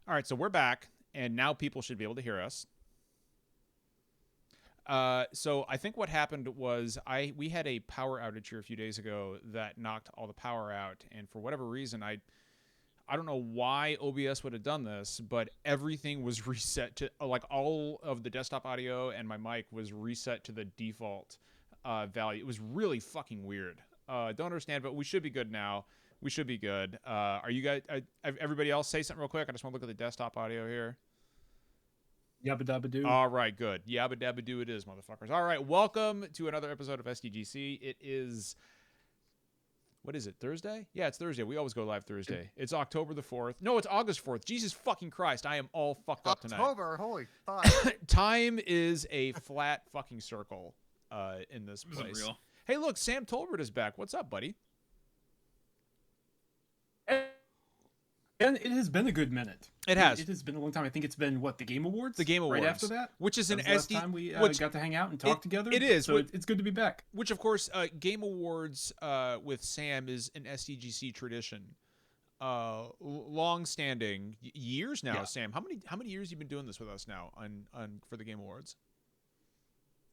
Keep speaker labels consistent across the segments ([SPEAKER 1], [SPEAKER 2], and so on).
[SPEAKER 1] All right, so we're back, and now people should be able to hear us. So I think what happened was we had a power outage here a few days ago that knocked all the power out, and for whatever reason, I don't know why OBS would have done this, but everything was reset to like all of the desktop audio and my mic was reset to the default value. It was really fucking weird. Don't understand, but we should be good now. We should be good. Are you guys? Everybody else say something real quick. I just want to look at the desktop audio here.
[SPEAKER 2] Yabba dabba doo.
[SPEAKER 1] All right, good. Yabba dabba doo it is, motherfuckers. All right, welcome to another episode of SDGC. It is, what is it, Thursday? Yeah, it's Thursday. We always go live Thursday. It's October the 4th. No, it's August 4th. Jesus fucking Christ, I am all fucked up tonight.
[SPEAKER 3] October, holy fuck.
[SPEAKER 1] Time is a flat fucking circle in this place.
[SPEAKER 4] Isn't real.
[SPEAKER 1] Hey, look, Sam Tolbert is back. What's up, buddy?
[SPEAKER 2] And it has been a good minute.
[SPEAKER 1] It has.
[SPEAKER 2] It has been a long time. I think it's been, what, the Game Awards?
[SPEAKER 1] The Game Awards.
[SPEAKER 2] Right after that?
[SPEAKER 1] Which is an
[SPEAKER 2] That was the
[SPEAKER 1] SD...
[SPEAKER 2] last time we
[SPEAKER 1] which,
[SPEAKER 2] got to hang out and talk together.
[SPEAKER 1] It is.
[SPEAKER 2] So it's good to be back.
[SPEAKER 1] Which, of course, Game Awards with Sam is an SDGC tradition. Long-standing. Years now, yeah. Sam. How many years have you been doing this with us now for the Game Awards?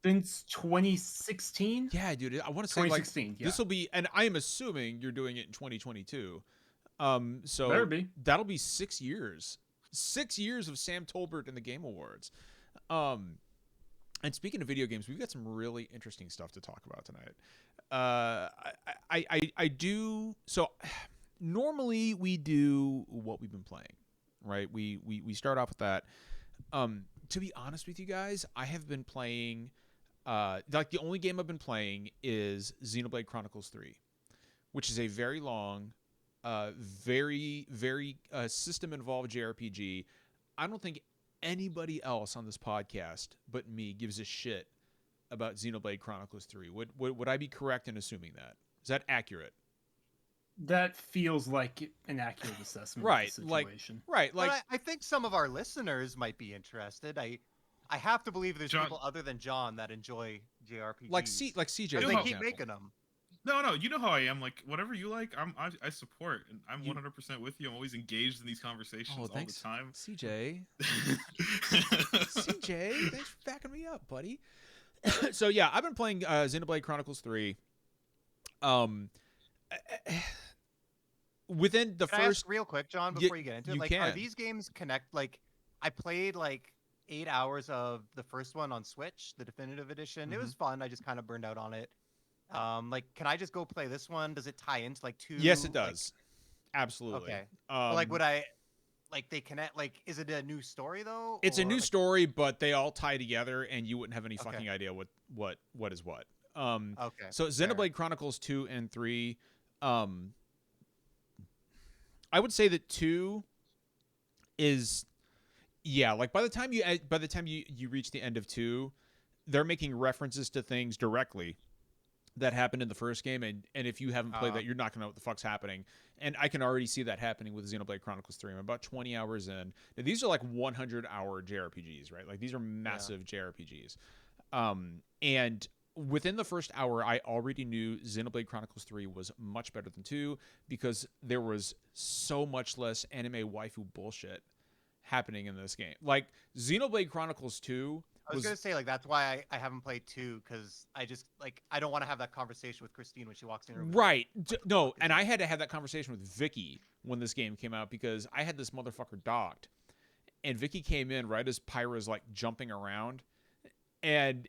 [SPEAKER 2] Since 2016?
[SPEAKER 1] Yeah, dude. I want to say,
[SPEAKER 2] 2016,
[SPEAKER 1] this will be... And I am assuming you're doing it in 2022. So
[SPEAKER 2] better be.
[SPEAKER 1] That'll be 6 years. 6 years of Sam Tolbert in the Game Awards. And speaking of video games, we've got some really interesting stuff to talk about tonight. I do so. Normally we do what we've been playing, right? We start off with that. To be honest with you guys, I have been playing. Like the only game I've been playing is Xenoblade Chronicles 3, which is a very long. Very system-involved JRPG. I don't think anybody else on this podcast but me gives a shit about Xenoblade Chronicles 3. Would I be correct in assuming that? Is that accurate?
[SPEAKER 2] That feels like an accurate assessment
[SPEAKER 1] right,
[SPEAKER 2] of the situation.
[SPEAKER 1] Like,
[SPEAKER 3] I think some of our listeners might be interested. I have to believe there's people other than John that enjoy JRPGs.
[SPEAKER 1] Like CJ.
[SPEAKER 3] They keep making them.
[SPEAKER 4] No, you know how I am. Like, whatever you like, I support, and I'm 100% with you. I'm always engaged in these conversations all the time.
[SPEAKER 1] CJ. CJ, thanks for backing me up, buddy. So yeah, I've been playing Xenoblade Chronicles 3. Within the
[SPEAKER 3] Can I
[SPEAKER 1] first,
[SPEAKER 3] ask real quick, John, before you get into it, like,
[SPEAKER 1] can.
[SPEAKER 3] Are these games connect? Like, I played like 8 hours of the first one on Switch, the definitive edition. It was fun. I just kind of burned out on it. Like, can I just go play this one? Does it tie into like two?
[SPEAKER 1] Yes, it does. Absolutely.
[SPEAKER 3] Okay. Like, would I? Like, they connect. Like, is it a new story though?
[SPEAKER 1] It's a new story, but they all tie together, and you wouldn't have any fucking idea what is what.
[SPEAKER 3] Okay.
[SPEAKER 1] So Xenoblade Chronicles 2 and 3. I would say that 2 is, yeah. Like by the time you reach the end of 2, they're making references to things directly that happened in the first game, and if you haven't played that, you're not gonna know what the fuck's happening. And I can already see that happening with Xenoblade Chronicles 3. I'm about 20 hours in. Now, these are like 100-hour JRPGs, right? Like these are massive JRPGs. And within the first hour, I already knew Xenoblade Chronicles 3 was much better than 2 because there was so much less anime waifu bullshit happening in this game. Like Xenoblade Chronicles 2.
[SPEAKER 3] I was gonna say, like, that's why I haven't played 2, because I just, like, I don't want to have that conversation with Christine when she walks in.
[SPEAKER 1] Right. No, and I had to have that conversation with Vicky when this game came out because I had this motherfucker docked, and Vicky came in right as Pyra's like jumping around, and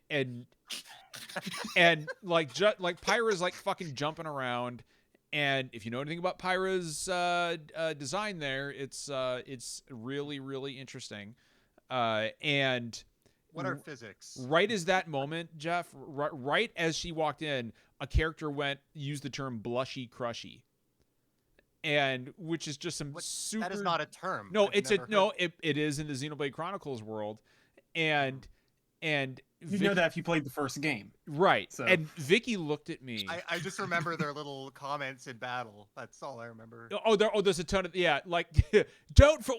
[SPEAKER 1] like Pyra's like fucking jumping around, and if you know anything about Pyra's design there, it's really, really interesting, and.
[SPEAKER 3] What are physics?
[SPEAKER 1] Right as that moment, Jeff, right as she walked in, a character used the term blushy crushy. And which is just super.
[SPEAKER 3] That is not a term.
[SPEAKER 1] No, it is in the Xenoblade Chronicles world. And
[SPEAKER 2] you know that if you played the first game.
[SPEAKER 1] Right.
[SPEAKER 2] So.
[SPEAKER 1] And Vicky looked at me.
[SPEAKER 3] I just remember their little comments in battle. That's all I remember.
[SPEAKER 1] There's a ton of, like,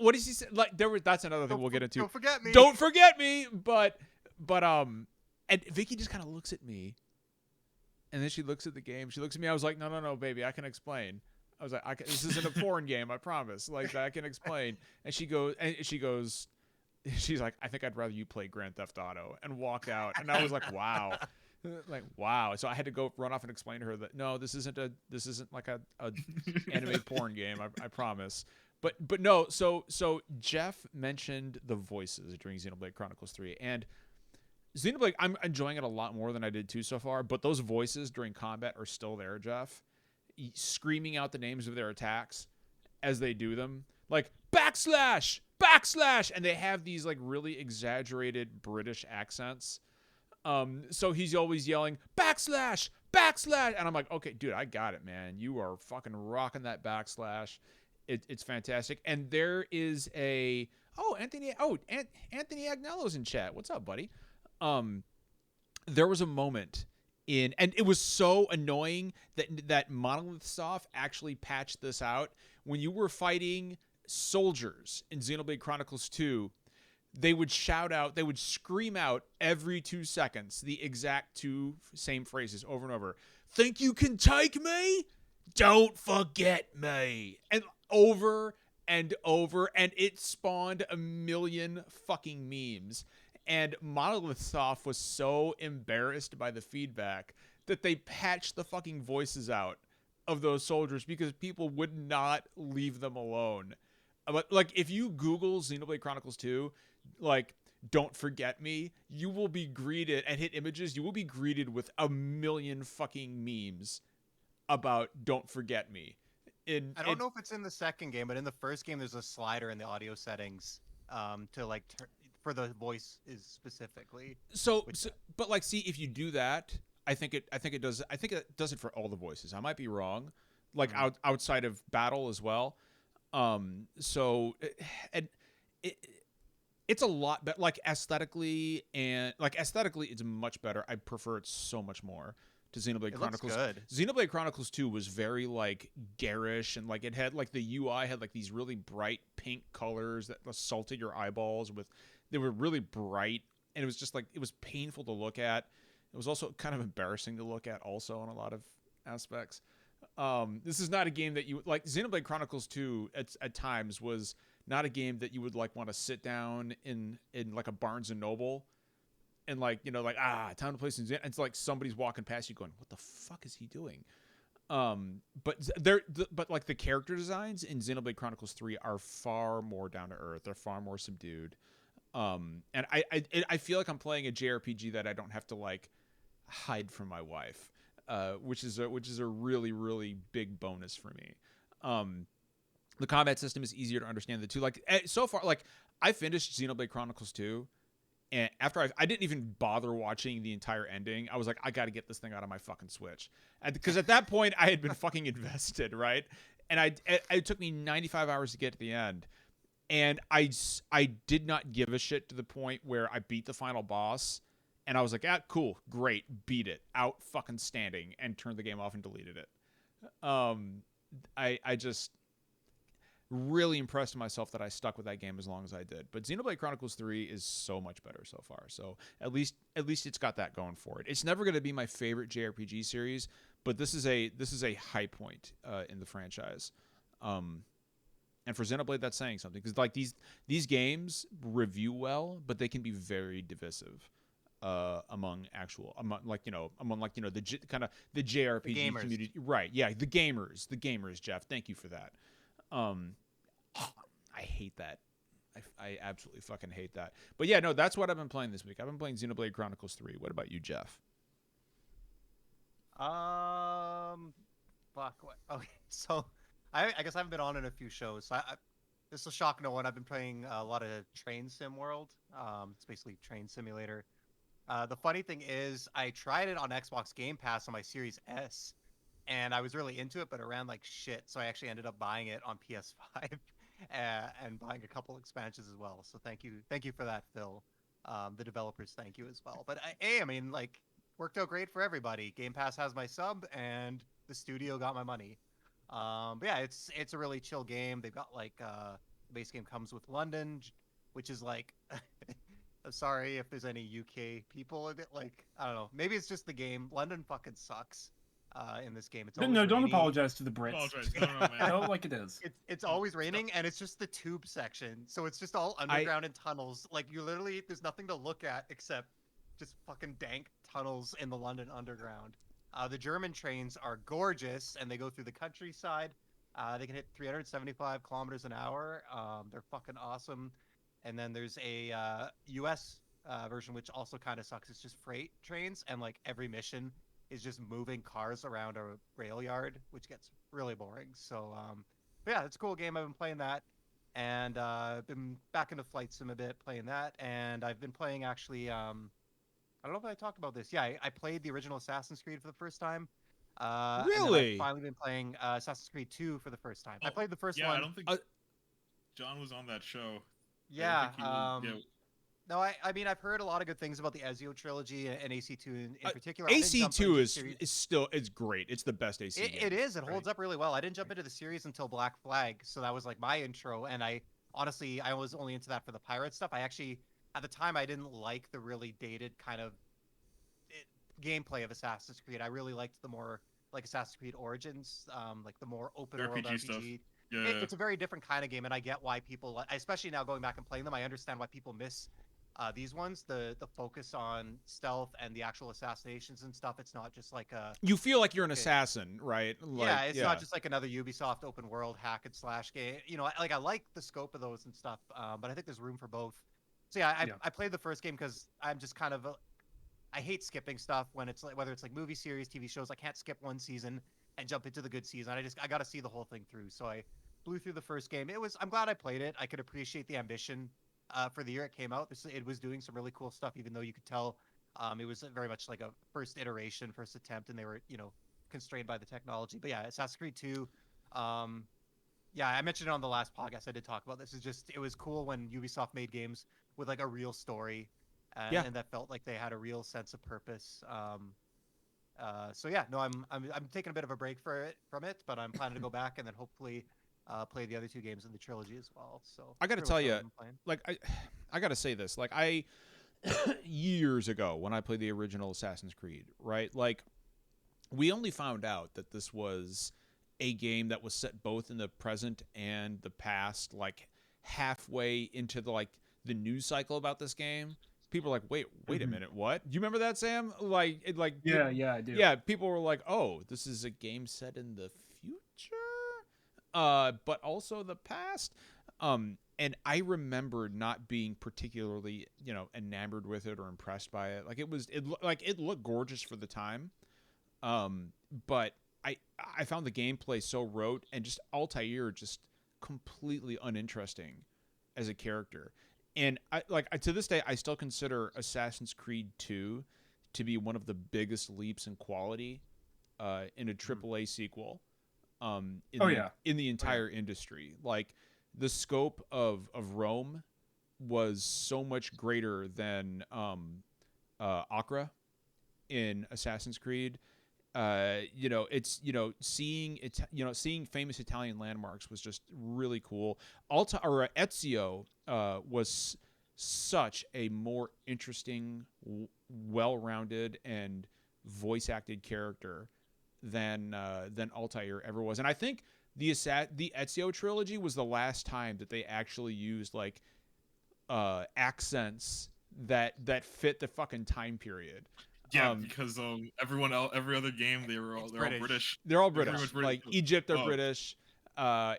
[SPEAKER 1] what does he say? Like, that's another thing we'll get into.
[SPEAKER 3] Don't forget me.
[SPEAKER 1] Don't forget me. But, and Vicky just kind of looks at me. And then she looks at the game. She looks at me. I was like, no, baby, I can explain. I was like, this isn't a porn game, I promise. Like, that I can explain. And she goes, she's like, I think I'd rather you play Grand Theft Auto, and walked out. And I was like, wow. Like, wow. So I had to go run off and explain to her that no, this isn't like a animated porn game, I promise. But no, so Jeff mentioned the voices during Xenoblade Chronicles 3, and Xenoblade, I'm enjoying it a lot more than I did 2 so far, but those voices during combat are still there, Jeff. Screaming out the names of their attacks as they do them. Like, backslash! Backslash! And they have these, like, really exaggerated British accents. So he's always yelling, backslash! Backslash! And I'm like, okay, dude, I got it, man. You are fucking rocking that backslash. It's fantastic. And there is Anthony Agnello's in chat. What's up, buddy? There was a moment and it was so annoying that Monolith Soft actually patched this out. When you were fighting soldiers in Xenoblade Chronicles 2, they would scream out every 2 seconds the exact 2 same phrases over and over. Think you can take me? Don't forget me. And over and over, and it spawned a million fucking memes. And Monolith Soft was so embarrassed by the feedback that they patched the fucking voices out of those soldiers because people would not leave them alone. But, like, if you Google Xenoblade Chronicles 2, like, don't forget me, you will be greeted, and hit images, you will be greeted with a million fucking memes about don't forget me.
[SPEAKER 3] I don't know if it's in the second game, but in the first game, there's a slider in the audio settings to, like, for the voice is specifically.
[SPEAKER 1] But like, see, if you do that, I think it does it for all the voices. I might be wrong, like outside of battle as well. It's a lot better. Like aesthetically, it's much better. I prefer it so much more to Xenoblade Chronicles.
[SPEAKER 3] Looks good.
[SPEAKER 1] Xenoblade Chronicles 2 was very like garish, and like it had like the UI had like these really bright pink colors that assaulted your eyeballs with. They were really bright, and it was just like it was painful to look at. It was also kind of embarrassing to look at, also in a lot of aspects. This is not a game that you like. Xenoblade Chronicles 2 at times was not a game that you would like want to sit down in like a Barnes and Noble and like, you know, like, time to play some Xenoblade. It's like somebody's walking past you going, what the fuck is he doing? But like the character designs in Xenoblade Chronicles 3 are far more down to earth. They're far more subdued. And I feel like I'm playing a JRPG that I don't have to like hide from my wife, which is a really, really big bonus for me. The combat system is easier to understand. The two, like, so far, like, I finished Xenoblade Chronicles 2, and after I didn't even bother watching the entire ending. I was like, I got to get this thing out of my fucking Switch, because at that point I had been fucking invested, right? And it took me 95 hours to get to the end. And I did not give a shit to the point where I beat the final boss, and I was like, cool, great, beat it, out fucking standing, and turned the game off and deleted it. I just really impressed myself that I stuck with that game as long as I did. But Xenoblade Chronicles 3 is so much better so far. So at least it's got that going for it. It's never going to be my favorite JRPG series, but this is a high point in the franchise. And for Xenoblade, that's saying something, because like these games review well, but they can be very divisive among the JRPG community. Right? Yeah, the gamers. Jeff, thank you for that. I hate that. I absolutely fucking hate that. But yeah, no, that's what I've been playing this week. I've been playing Xenoblade Chronicles 3. What about you, Jeff?
[SPEAKER 3] Fuck. What? Okay, so. I guess I haven't been on in a few shows. This will shock no one. I've been playing a lot of Train Sim World. It's basically Train Simulator. The funny thing is, I tried it on Xbox Game Pass on my Series S, and I was really into it, but it ran like shit. So I actually ended up buying it on PS5 and buying a couple expansions as well. So thank you for that, Phil. The developers, thank you as well. But I mean, like, worked out great for everybody. Game Pass has my sub, and the studio got my money. But yeah, it's a really chill game. They've got like the base game comes with London, which is like I'm sorry if there's any UK people in it. Like, I don't know, maybe it's just the game. London fucking sucks. in this game. It's
[SPEAKER 2] No,
[SPEAKER 3] always
[SPEAKER 2] no, don't
[SPEAKER 3] rainy.
[SPEAKER 2] apologize to the Brits.
[SPEAKER 4] Apologize. No, no, man.
[SPEAKER 2] Tell it like it is.
[SPEAKER 3] It's always raining, and it's just the tube section. So it's just all underground and tunnels. Like, you literally, there's nothing to look at except just fucking dank tunnels in the London Underground. The German trains are gorgeous, and they go through the countryside. They can hit 375 kilometers an hour. They're fucking awesome. And then there's a U.S. Version, which also kind of sucks. It's just freight trains, and like every mission is just moving cars around a rail yard, which gets really boring. So, but yeah, it's a cool game. I've been playing that, and been back into Flight Sim a bit, playing that, and I've been playing actually. I don't know if I talked about this. Yeah, I played the original Assassin's Creed for the first time. And then
[SPEAKER 1] Really?
[SPEAKER 3] I've finally been playing Assassin's Creed 2 for the first time. I
[SPEAKER 4] Oh,
[SPEAKER 3] played the first
[SPEAKER 4] yeah,
[SPEAKER 3] one.
[SPEAKER 4] I don't think John was on that show.
[SPEAKER 3] Yeah.
[SPEAKER 4] I don't think he
[SPEAKER 3] No, I mean, I've heard a lot of good things about the Ezio trilogy and AC2 in particular.
[SPEAKER 1] AC2 is great. It's the best AC game.
[SPEAKER 3] It is. It holds up really well. I didn't jump into the series until Black Flag, so that was like my intro. And I was only into that for the pirate stuff. I actually, at the time, I didn't like the really dated kind of gameplay of Assassin's Creed. I really liked the more like Assassin's Creed Origins, like the more open world
[SPEAKER 4] RPG stuff. Yeah.
[SPEAKER 3] It's a very different kind of game, and I get why people, especially now going back and playing them, I understand why people miss these ones. The focus on stealth and the actual assassinations and stuff. It's not just like a.
[SPEAKER 1] You feel like you're an assassin, right? Like,
[SPEAKER 3] it's not just like another Ubisoft open world hack and slash game. You know, like I like the scope of those and stuff, but I think there's room for both. So yeah, I played the first game because I'm just kind of. I hate skipping stuff when it's like whether it's like movie series, TV shows. I can't skip one season and jump into the good season. I got to see the whole thing through. So I blew through the first game. I'm glad I played it. I could appreciate the ambition for the year it came out. It was doing some really cool stuff, even though you could tell it was very much like a first iteration, first attempt, and they were constrained by the technology. But yeah, Assassin's Creed 2. Yeah, I mentioned it on the last podcast. I did talk about this. It was cool when Ubisoft made games with like a real story. And that felt like they had a real sense of purpose. So yeah, no, I'm taking a bit of a break from it, but I'm planning to go back and then hopefully play the other two games in the trilogy as well. So
[SPEAKER 1] I got to tell you, like I got to say this, like years ago when I played the original Assassin's Creed, right? Like we only found out that this was a game that was set both in the present and the past, like halfway into the news cycle about this game. People are like, wait a minute, what? Do you remember that, Sam?
[SPEAKER 2] Yeah, I do.
[SPEAKER 1] Yeah, people were like, oh, this is a game set in the future, but also the past. And I remember not being particularly, enamored with it or impressed by it. Like it looked gorgeous for the time, but I found the gameplay so rote and just Altair just completely uninteresting as a character. And to this day, I still consider Assassin's Creed 2 to be one of the biggest leaps in quality in a AAA sequel in the entire industry. Like the scope of Rome was so much greater than Acre in Assassin's Creed. Seeing famous Italian landmarks was just really cool. Ezio was such a more interesting, well-rounded, and voice-acted character than Altair ever was. And I think the Ezio trilogy was the last time that they actually used accents that fit the fucking time period.
[SPEAKER 4] Yeah, because every other game they're all British.
[SPEAKER 1] They're all British.
[SPEAKER 4] British.
[SPEAKER 1] Like Egypt, they're British.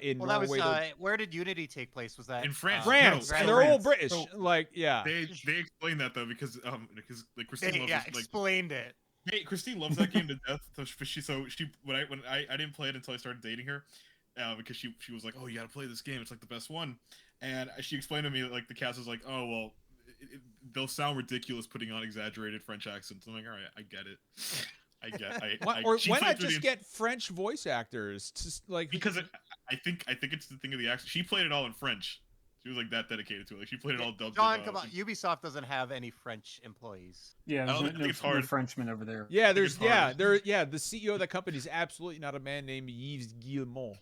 [SPEAKER 1] In Norway,
[SPEAKER 3] where did Unity take place? Was that
[SPEAKER 4] in France?
[SPEAKER 1] France, and they're all British.
[SPEAKER 4] So,
[SPEAKER 1] they
[SPEAKER 4] explained that though because like Christine loves
[SPEAKER 3] explained it.
[SPEAKER 4] Hey, Christine loves that game to death. So she when I didn't play it until I started dating her, because she was like, oh, you gotta play this game. It's like the best one, and she explained to me that like the cast was like, oh well. They'll sound ridiculous putting on exaggerated French accents. I'm like, all right, I get it.
[SPEAKER 1] Why not just get French voice actors?
[SPEAKER 4] Because I think it's the thing of the accent. She played it all in French. She was like that dedicated to it. Like she played it all dubbed.
[SPEAKER 3] John, come on. Ubisoft doesn't have any French employees.
[SPEAKER 2] Yeah, there's no Frenchman over there.
[SPEAKER 1] Yeah, the CEO of that company is absolutely not a man named Yves Guillemot.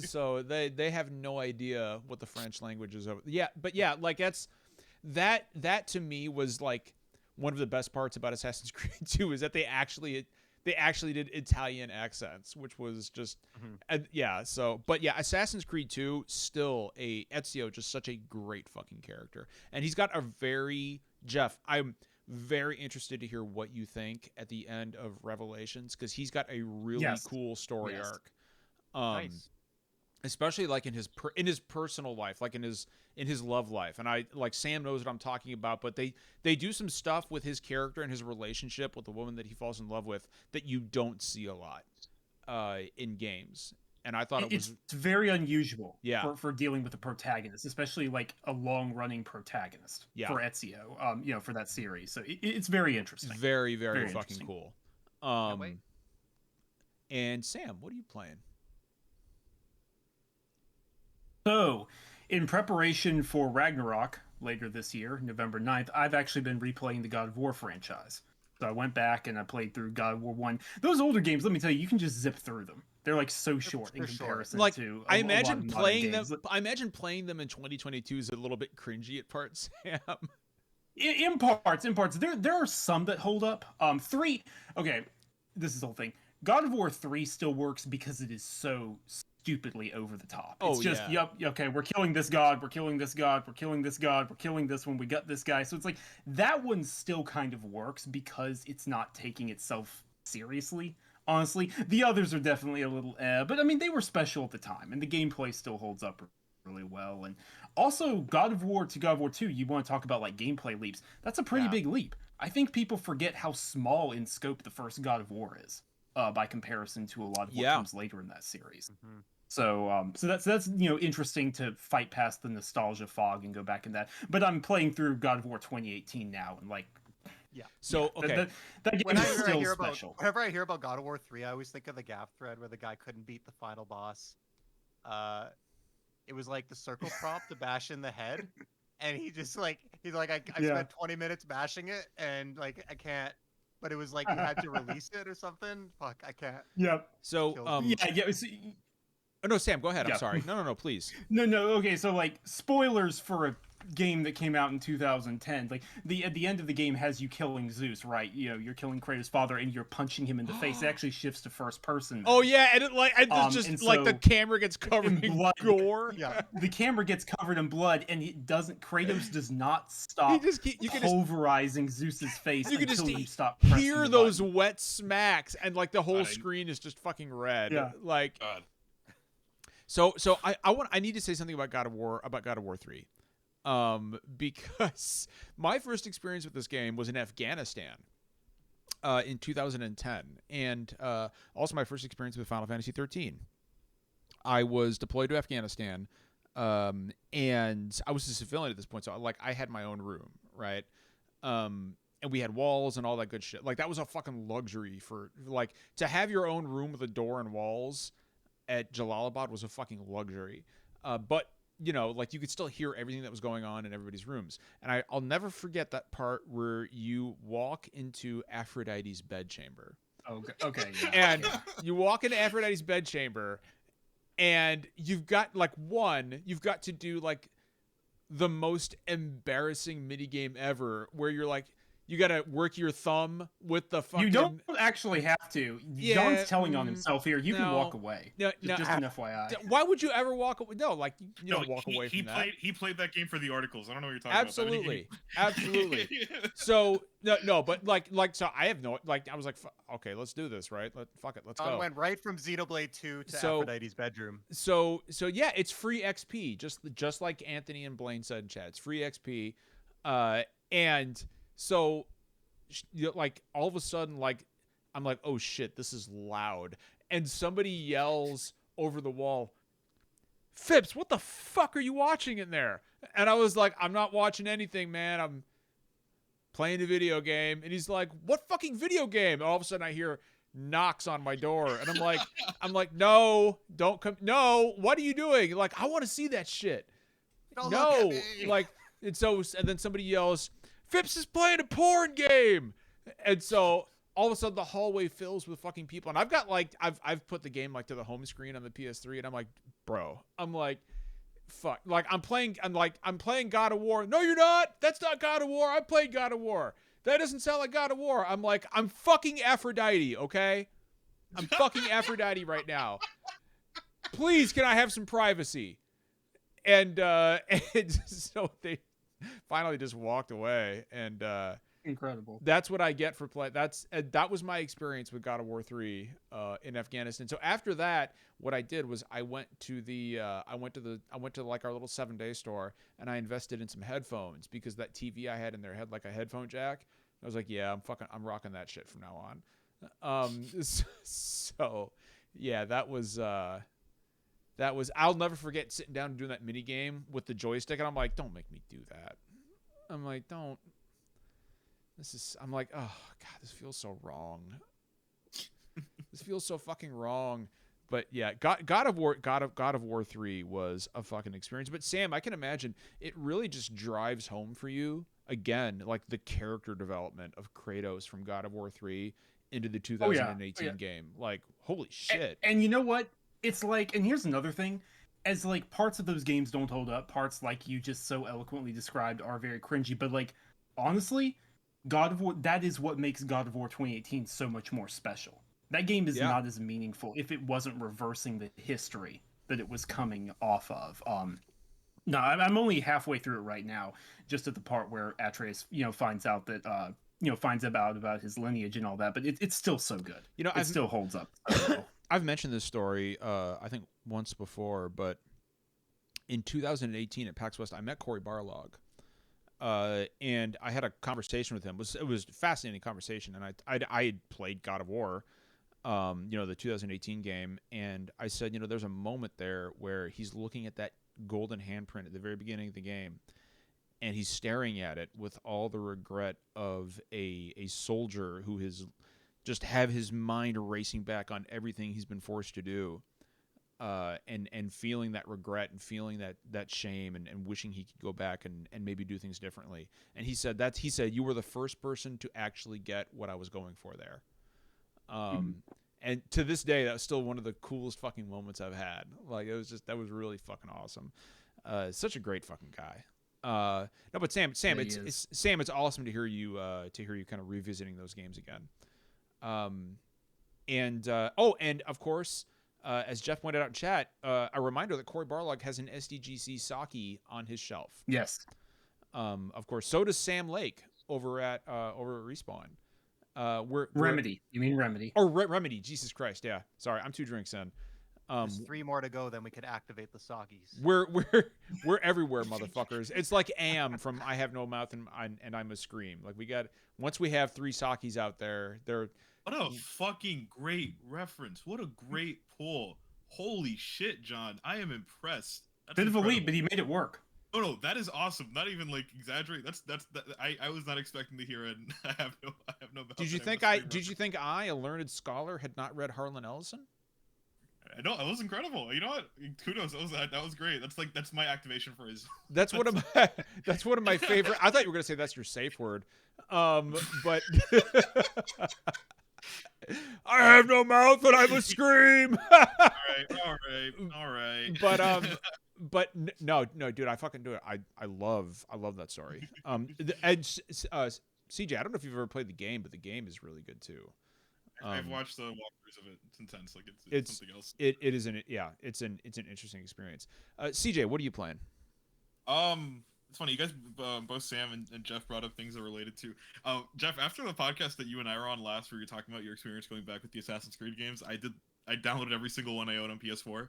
[SPEAKER 1] So they have no idea what the French language is. That to me was like one of the best parts about Assassin's Creed 2 is that they actually they actually did Italian accents, which was just Assassin's Creed 2 still Ezio, just such a great fucking character. And he's got a very Jeff, I'm very interested to hear what you think at the end of Revelations, because he's got a really cool story arc.
[SPEAKER 3] Nice.
[SPEAKER 1] Especially like in his personal life, like in his love life. And I like Sam knows what I'm talking about, but they do some stuff with his character and his relationship with the woman that he falls in love with that you don't see a lot in games. And I thought
[SPEAKER 2] it's very unusual
[SPEAKER 1] yeah.
[SPEAKER 2] for dealing with a protagonist, especially like a long-running protagonist for Ezio, for that series. So it's very interesting.
[SPEAKER 1] Very, very fucking cool. And Sam, what are you playing?
[SPEAKER 2] So, in preparation for Ragnarok later this year, November 9th, I've actually been replaying the God of War franchise. So I went back and I played through God of War 1. Those older games, let me tell you, you can just zip through them. They're like so short in comparison to
[SPEAKER 1] I imagine playing them. I imagine playing them in 2022 is a little bit cringy at parts, Sam.
[SPEAKER 2] In parts. There are some that hold up. 3. Okay, this is the whole thing. God of War 3 still works because it is so stupidly over the top. It's just, okay, we're killing this god, we're killing this god, we're killing this god, we're killing this one, we got this guy. So it's like, that one still kind of works because it's not taking itself seriously, honestly. The others are definitely a little but I mean, they were special at the time, and the gameplay still holds up really well. And also, God of War to God of War 2, you want to talk about like gameplay leaps, that's a pretty big leap. I think people forget how small in scope the first God of War is, by comparison to a lot of what comes later in that series. Mm-hmm. So that's interesting to fight past the nostalgia fog and go back in that. But I'm playing through God of War 2018 now, and like, that game is still special.
[SPEAKER 3] Whenever I hear about God of War 3, I always think of the Gaff thread where the guy couldn't beat the final boss. It was like the circle prompt to bash in the head, and I spent 20 minutes bashing it, and like I can't. But it was like you had to release it or something. Fuck, I can't.
[SPEAKER 2] Yep.
[SPEAKER 1] So Oh, no, Sam, go ahead. I'm sorry. No, please.
[SPEAKER 2] No. Okay, so like spoilers for a game that came out in 2010. Like at the end of the game has you killing Zeus, right? You're killing Kratos' father and you're punching him in the face. It actually shifts to first person.
[SPEAKER 1] Oh yeah, and the camera gets covered in
[SPEAKER 2] blood.
[SPEAKER 1] Gore.
[SPEAKER 2] Yeah, the camera gets covered in blood, and Kratos does not stop pulverizing Zeus's face until you stop.
[SPEAKER 1] Hear those wet smacks, and like the whole screen is just fucking red.
[SPEAKER 2] Yeah.
[SPEAKER 1] Like.
[SPEAKER 4] God.
[SPEAKER 1] So I need to say something about God of War 3, because my first experience with this game was in Afghanistan, in 2010, and also my first experience with Final Fantasy 13. I was deployed to Afghanistan, and I was a civilian at this point, so like I had my own room, right? And we had walls and all that good shit. Like that was a fucking luxury for like to have your own room with a door and walls. At Jalalabad was a fucking luxury. But, like you could still hear everything that was going on in everybody's rooms. And I'll never forget that part where you walk into Aphrodite's bedchamber.
[SPEAKER 2] Okay. Yeah.
[SPEAKER 1] And you walk into Aphrodite's bedchamber, and you've got to do like the most embarrassing minigame ever, where you're like, you gotta work your thumb with the fucking...
[SPEAKER 2] You don't actually have to. John's telling on himself here. You can walk away. Just an FYI.
[SPEAKER 1] Why would you ever walk away? No, like you don't walk away from that.
[SPEAKER 4] He played that game for the articles. I don't know what you're talking
[SPEAKER 1] Absolutely.
[SPEAKER 4] about.
[SPEAKER 1] Absolutely. So no, but like so I have no I was like, okay, let's do this, right? Fuck it, let's go.
[SPEAKER 3] Went right from Xenoblade 2 to Aphrodite's bedroom.
[SPEAKER 1] So yeah, it's free XP, just like Anthony and Blaine said in chat. It's free XP, and. So, like, all of a sudden, like, I'm like, oh, shit, this is loud. And somebody yells over the wall, Phipps, what the fuck are you watching in there? And I was like, I'm not watching anything, man. I'm playing a video game. And he's like, what fucking video game? And all of a sudden, I hear knocks on my door. And I'm like, no, don't come. No, what are you doing? Like, I want to see that shit.
[SPEAKER 3] Don't
[SPEAKER 1] no,
[SPEAKER 3] look at me.
[SPEAKER 1] Like, and then somebody yells, Phipps is playing a porn game. And so all of a sudden the hallway fills with fucking people. And I've got like, I've put the game like to the home screen on the PS3, and I'm like, bro, fuck. Like I'm playing God of War. No, you're not. That's not God of War. I played God of War. That doesn't sound like God of War. I'm like, I'm fucking Aphrodite, okay? I'm fucking Aphrodite right now. Please, can I have some privacy? And so they finally just walked away, and
[SPEAKER 2] Incredible.
[SPEAKER 1] that's what I get for play. That was my experience with God of War 3 in Afghanistan. So after that, what I did was I went to like our little 7-day store, and I invested in some headphones because that TV I had in there had like a headphone jack. I was like, yeah, I'm rocking that shit from now on. So yeah, that was I'll never forget sitting down and doing that mini game with the joystick, and I'm like, don't make me do that. I'm like, don't. I'm like, oh god, this feels so wrong. This feels so fucking wrong. But yeah, God of War 3 was a fucking experience. But Sam, I can imagine it really just drives home for you again, like the character development of Kratos from God of War 3 into the 2018 game. Like, holy shit.
[SPEAKER 2] And you know what? It's like, and here's another thing. As like parts of those games don't hold up, parts like you just so eloquently described are very cringy. But like, honestly, God of War, that is what makes God of War 2018 so much more special. That game is not as meaningful if it wasn't reversing the history that it was coming off of. No, I'm only halfway through it right now, just at the part where Atreus, finds out that, finds about his lineage and all that. But it's still so good. It still holds up.
[SPEAKER 1] I've mentioned this story, I think once before, but in 2018 at PAX West, I met Cory Barlog. And I had a conversation with him. It was a fascinating conversation, and I had played God of War, the 2018 game, and I said, there's a moment there where he's looking at that golden handprint at the very beginning of the game, and he's staring at it with all the regret of a soldier who has just have his mind racing back on everything he's been forced to do. And feeling that regret and feeling that shame and wishing he could go back and maybe do things differently. And he said you were the first person to actually get what I was going for there. And to this day, that was still one of the coolest fucking moments I've had. Like, that was really fucking awesome. Such a great fucking guy. No, but Sam, it's awesome to hear you kind of revisiting those games again. And of course, as Jeff pointed out in chat, a reminder that Cory Barlog has an SDGC sake on his shelf.
[SPEAKER 2] Yes.
[SPEAKER 1] Of course, so does Sam Lake over at Respawn.
[SPEAKER 2] Remedy. You mean Remedy?
[SPEAKER 1] Or Remedy. Jesus Christ. Yeah. Sorry, I'm 2 drinks in.
[SPEAKER 3] There's 3 more to go, then we could activate the Soggies.
[SPEAKER 1] We're everywhere, motherfuckers. It's like Am from I Have No Mouth and I'm a Scream. Like once we have 3 sakis out there, they're.
[SPEAKER 4] What a fucking great reference. What a great pull. Holy shit, John. I am impressed.
[SPEAKER 2] That's bit incredible. Of a leap, but he made it work.
[SPEAKER 4] No, that is awesome. Not even like exaggerate. I was not expecting to hear it. I have no mouth.
[SPEAKER 1] Did you think I, a learned scholar, had not read Harlan Ellison?
[SPEAKER 4] I know, it was incredible. You know what? Kudos. That was great. That's my activation phrase.
[SPEAKER 1] That's one of my favorite. I thought you were gonna say that's your safe word. But I have no mouth and I must scream.
[SPEAKER 4] All right.
[SPEAKER 1] But no, dude, I fucking do it. I love that story. CJ, I don't know if you've ever played the game, but the game is really good too.
[SPEAKER 4] I've watched the walkthroughs of it. It's intense. Like it's something else.
[SPEAKER 1] It's an interesting experience. CJ, what are you playing?
[SPEAKER 4] It's funny. You guys, both Sam and Jeff brought up things that are related to. Jeff, after the podcast that you and I were on last, where you were talking about your experience going back with the Assassin's Creed games, I downloaded every single one I own on PS4.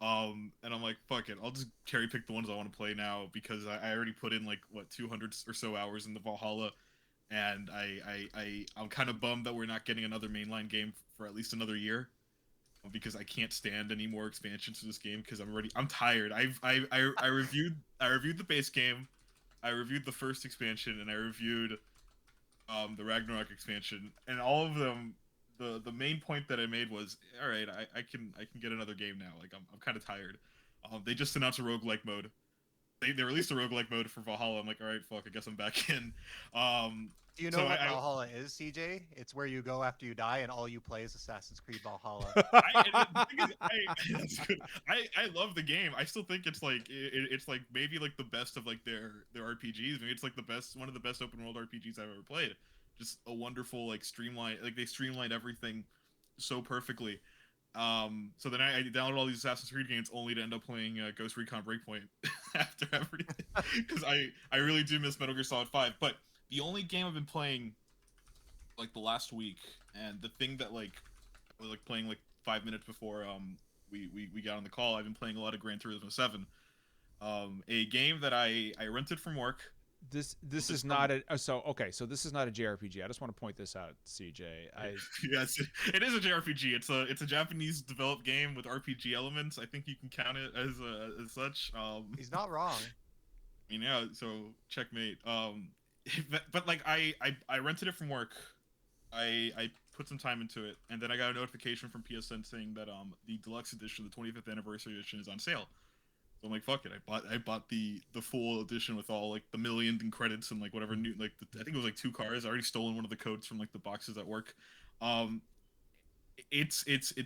[SPEAKER 4] And I'm like, fuck it, I'll just cherry pick the ones I want to play now because I already put in 200 or so hours in the Valhalla. And I'm kind of bummed that we're not getting another mainline game for at least another year, because I can't stand any more expansions to this game because I'm tired. I reviewed the base game, I reviewed the first expansion, and I reviewed the Ragnarok expansion, and all of them, the main point that I made was, all right, I can get another game now. Like I'm kind of tired. They just announced a roguelike mode. they released a roguelike mode for Valhalla. I'm like, all right, fuck, I guess I'm back in.
[SPEAKER 3] Do you
[SPEAKER 4] So
[SPEAKER 3] know what Valhalla is, CJ? It's where you go after you die and all you play is Assassin's Creed Valhalla.
[SPEAKER 4] The thing is, that's good. I love the game. I still think it's like it's like maybe like the best of like their RPGs. Maybe it's like one of the best open world RPGs I've ever played. Just a wonderful like streamline. Like they streamlined everything so perfectly. So then I downloaded all these Assassin's Creed games only to end up playing Ghost Recon Breakpoint after everything because I really do miss Metal Gear Solid 5. But the only game I've been playing like the last week, and the thing that like I was like playing like 5 minutes before we got on the call, I've been playing a lot of Gran Turismo 7, a game that I rented from work.
[SPEAKER 1] This is not a so okay. So this is not a JRPG. I just want to point this out, CJ.
[SPEAKER 4] Yes, it is a JRPG. It's a Japanese developed game with RPG elements. I think you can count it as such.
[SPEAKER 3] He's not wrong.
[SPEAKER 4] I mean, yeah. So checkmate. But like I rented it from work. I put some time into it, and then I got a notification from PSN saying that the deluxe edition, the 25th anniversary edition, is on sale. So I'm like, fuck it. I bought the full edition with all like the million and credits and like whatever new like I think it was like 2 cars. I already stolen one of the codes from like the boxes at work. It's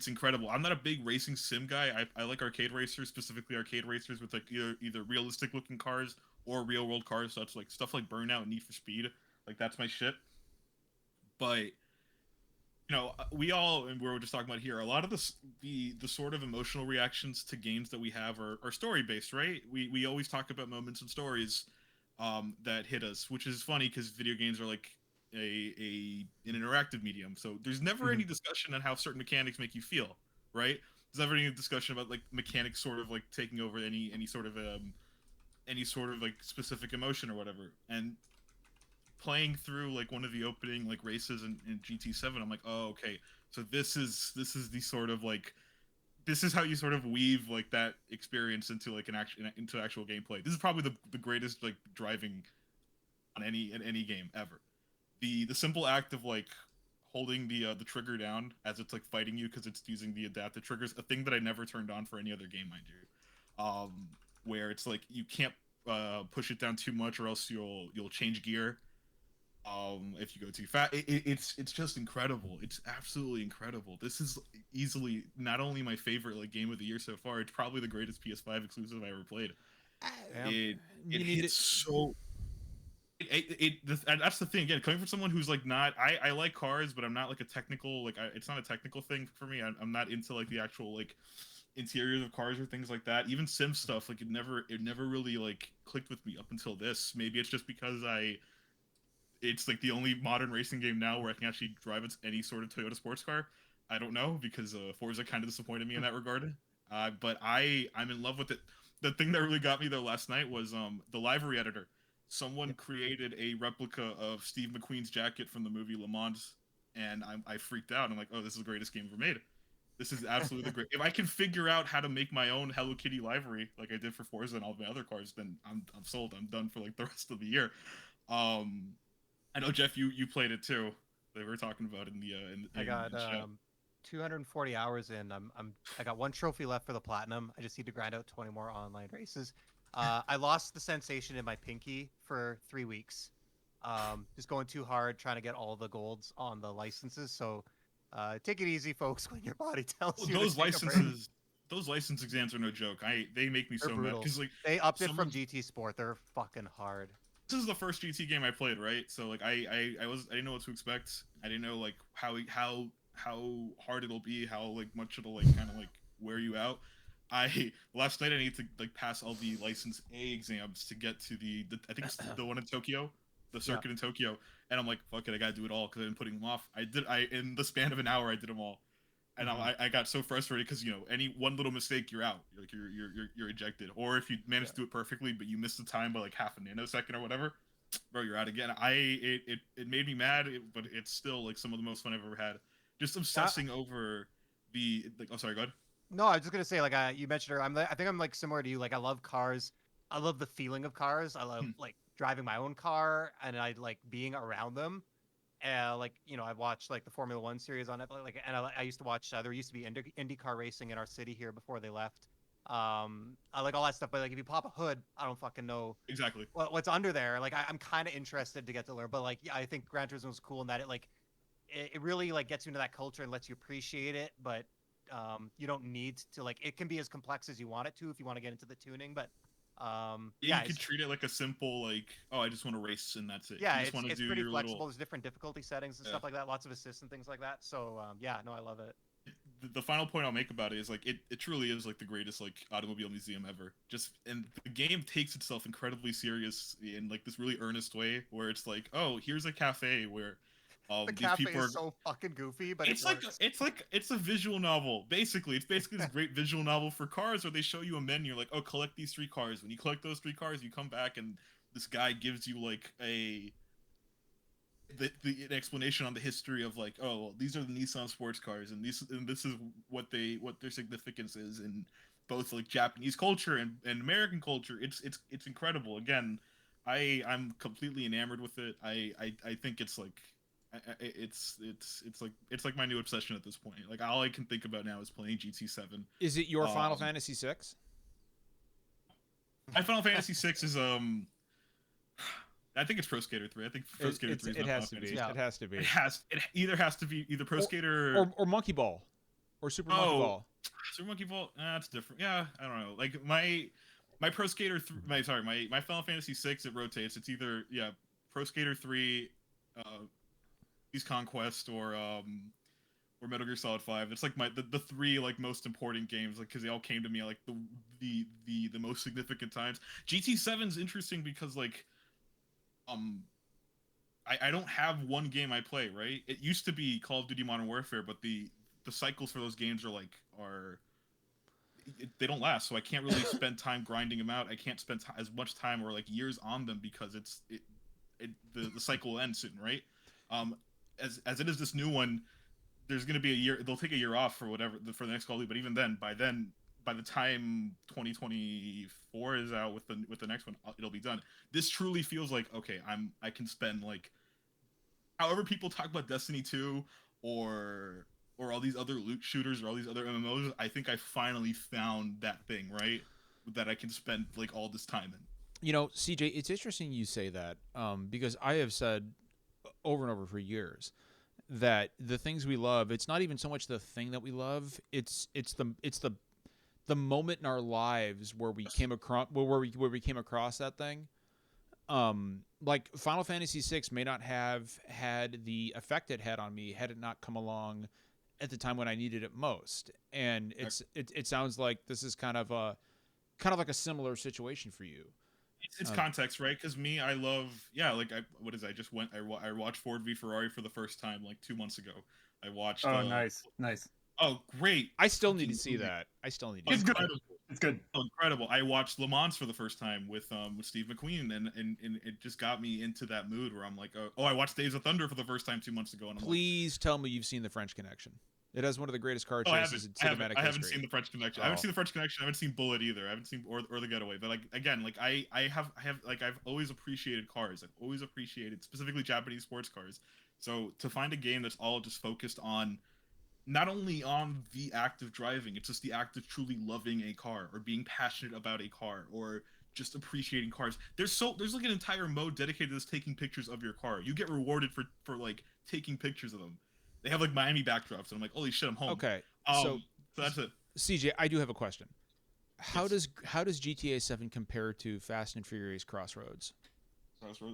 [SPEAKER 4] incredible. I'm not a big racing sim guy. I like arcade racers, specifically arcade racers with like either realistic looking cars or real world cars. So it's like stuff like Burnout and Need for Speed. Like that's my shit. But you know, we all, and we're just talking about here, a lot of the sort of emotional reactions to games that we have are story based, right? We always talk about moments and stories that hit us, which is funny because video games are like an interactive medium. So there's never any discussion on how certain mechanics make you feel, right? There's never any discussion about like mechanics sort of like taking over any sort of like specific emotion or whatever. And playing through like one of the opening like races in GT7, I'm like, oh, okay, so this is the sort of like this is how you sort of weave like that experience into like into actual gameplay. This is probably the greatest like driving on any game ever. The simple act of like holding the trigger down as it's like fighting you because it's using the adaptive triggers, a thing that I never turned on for any other game, mind you. Where it's like you can't push it down too much or else you'll change gear if you go too fast. It's just incredible. It's absolutely incredible. This is easily not only my favorite like game of the year so far, it's probably the greatest PS5 exclusive I ever played. It hits so that's the thing, again, coming from someone who's like not I like cars, but I'm not like a technical like it's not a technical thing for me. I'm not into like the actual like interiors of cars or things like that. Even sim stuff, like it never really like clicked with me up until this. Maybe it's just because it's like the only modern racing game now where I can actually drive any sort of Toyota sports car. I don't know, because Forza kind of disappointed me in that regard. But I'm in love with it. The thing that really got me though last night was the livery editor. Someone created a replica of Steve McQueen's jacket from the movie Le Mans, and I freaked out. I'm like, oh, this is the greatest game ever made. This is absolutely great. If I can figure out how to make my own Hello Kitty livery like I did for Forza and all my other cars, then I'm sold. I'm done for like the rest of the year. I know, Jeff, you played it too. They were talking about in the
[SPEAKER 3] I got 240 hours in. I got 1 trophy left for the platinum. I just need to grind out 20 more online races. I lost the sensation in my pinky for 3 weeks. Just going too hard trying to get all the golds on the licenses. So take it easy, folks. When your body tells you
[SPEAKER 4] those license exams are no joke. They make me so mad because like
[SPEAKER 3] they upped it from GT Sport. They're fucking hard.
[SPEAKER 4] This is the first GT game I played, right? So like I didn't know what to expect. I didn't know like how hard it'll be, how like much it'll like kind of like wear you out. Last night I need to like pass all the license A exams to get to the I think it's the one in Tokyo, the circuit in Tokyo, and I'm like, fuck it, I gotta do it all because I've been putting them off. In the span of an hour I did them all. And I got so frustrated because any one little mistake you're out, like you're ejected, or if you manage to do it perfectly but you miss the time by like half a nanosecond or whatever, bro, you're out again. It made me mad, but it's still like some of the most fun I've ever had. Just obsessing over the like. Oh, sorry, go ahead.
[SPEAKER 3] No, I was just gonna say like you mentioned her. I think I'm like similar to you. Like I love cars. I love the feeling of cars. I love like driving my own car, and I like being around them. Like I watched like the Formula One series on it, like, and I used to watch. There used to be IndyCar racing in our city here before they left. I like all that stuff. But like, if you pop a hood, I don't fucking know
[SPEAKER 4] Exactly.
[SPEAKER 3] what's under there. Like, I'm kind of interested to get to learn. But like, yeah, I think Gran Turismo is cool in that it really like gets you into that culture and lets you appreciate it. But you don't need to like. It can be as complex as you want it to if you want to get into the tuning. But
[SPEAKER 4] Yeah, you could treat it like a simple like, oh, I just want to race and that's it.
[SPEAKER 3] yeah,
[SPEAKER 4] You just want to
[SPEAKER 3] it's
[SPEAKER 4] do
[SPEAKER 3] pretty
[SPEAKER 4] your
[SPEAKER 3] flexible.
[SPEAKER 4] little.
[SPEAKER 3] There's different difficulty settings and
[SPEAKER 4] Yeah.
[SPEAKER 3] stuff like that. Lots of assists and things like that. So yeah, no, I love it.
[SPEAKER 4] The final point I'll make about it is like it truly is like the greatest like automobile museum ever. Just and the game takes itself incredibly serious in like this really earnest way where it's like, oh, here's a cafe where
[SPEAKER 3] The
[SPEAKER 4] these
[SPEAKER 3] cafe
[SPEAKER 4] people are
[SPEAKER 3] is so fucking goofy, but
[SPEAKER 4] it's like it's a visual novel basically. It's basically this great visual novel for cars where they show you a menu like, oh, collect these 3 cars. When you collect those 3 cars, you come back and this guy gives you like an explanation on the history of like, oh, well, these are the Nissan sports cars and this is what their significance is in both like Japanese culture and American culture. It's incredible. Again, I'm completely enamored with it. I think it's like it's like my new obsession at this point. Like all I can think about now is playing GT7.
[SPEAKER 1] Is it your Final Fantasy VI?
[SPEAKER 4] My Final Fantasy VI is I think it's Pro Skater 3. I think Pro Skater 3 is
[SPEAKER 1] it
[SPEAKER 4] my
[SPEAKER 1] has
[SPEAKER 4] Final
[SPEAKER 1] to be.
[SPEAKER 4] Fantasy.
[SPEAKER 1] It has to be.
[SPEAKER 4] It either has to be either Pro Skater
[SPEAKER 1] or Monkey Ball or Super Monkey Ball.
[SPEAKER 4] Super Monkey Ball. That's different. Yeah, I don't know. Like my Pro Skater my Final Fantasy 6 it rotates. It's either Pro Skater 3, Beast Conquest or Metal Gear Solid 5. It's like the 3 like most important games like because they all came to me like the most significant times. GT7's interesting because like I don't have one game I play, right? It used to be Call of Duty Modern Warfare, but the cycles for those games they don't last, so I can't really spend time grinding them out. I can't spend as much time or like years on them because the cycle ends soon, right? As it is this new one, there's going to be a year. They'll take a year off for whatever for the next Call of Duty, but even then, by the time 2024 is out with the next one, it'll be done. This truly feels like okay, I can spend like however people talk about Destiny 2 or all these other loot shooters or all these other MMOs. I think I finally found that thing, right, that I can spend like all this time in.
[SPEAKER 1] You know, CJ, it's interesting you say that because I have said over and over for years that the things we love, it's not even so much the thing that we love, it's the moment in our lives where we came across where we came across that thing. Like Final Fantasy VI may not have had the effect it had on me had it not come along at the time when I needed it most. And it sounds like this is kind of like a similar situation for you.
[SPEAKER 4] It's context, right? Because me, I love, I watched Ford v Ferrari for the first time like 2 months ago. I watched.
[SPEAKER 2] Oh, nice.
[SPEAKER 4] Oh, great!
[SPEAKER 1] I still need to see that. It's
[SPEAKER 2] good. It's good.
[SPEAKER 4] Oh, incredible! I watched Le Mans for the first time with Steve McQueen, and it just got me into that mood where I'm like, oh, I watched Days of Thunder for the first time 2 months ago, and
[SPEAKER 1] Please tell me you've seen The French Connection. It has one of the greatest car chases in cinematic history.
[SPEAKER 4] I haven't seen The French Connection. I haven't seen The French Connection. I haven't seen Bullet either. I haven't seen or The Getaway. But like again, like I have like I've always appreciated cars. I've always appreciated specifically Japanese sports cars. So to find a game that's all just focused on not only on the act of driving, it's just the act of truly loving a car or being passionate about a car or just appreciating cars. There's like an entire mode dedicated to just taking pictures of your car. You get rewarded for like taking pictures of them. They have like Miami backdrops, and I'm like, holy shit, I'm home.
[SPEAKER 1] Okay,
[SPEAKER 4] so that's it.
[SPEAKER 1] CJ, I do have a question. How does GTA 7 compare to Fast and Furious Crossroads?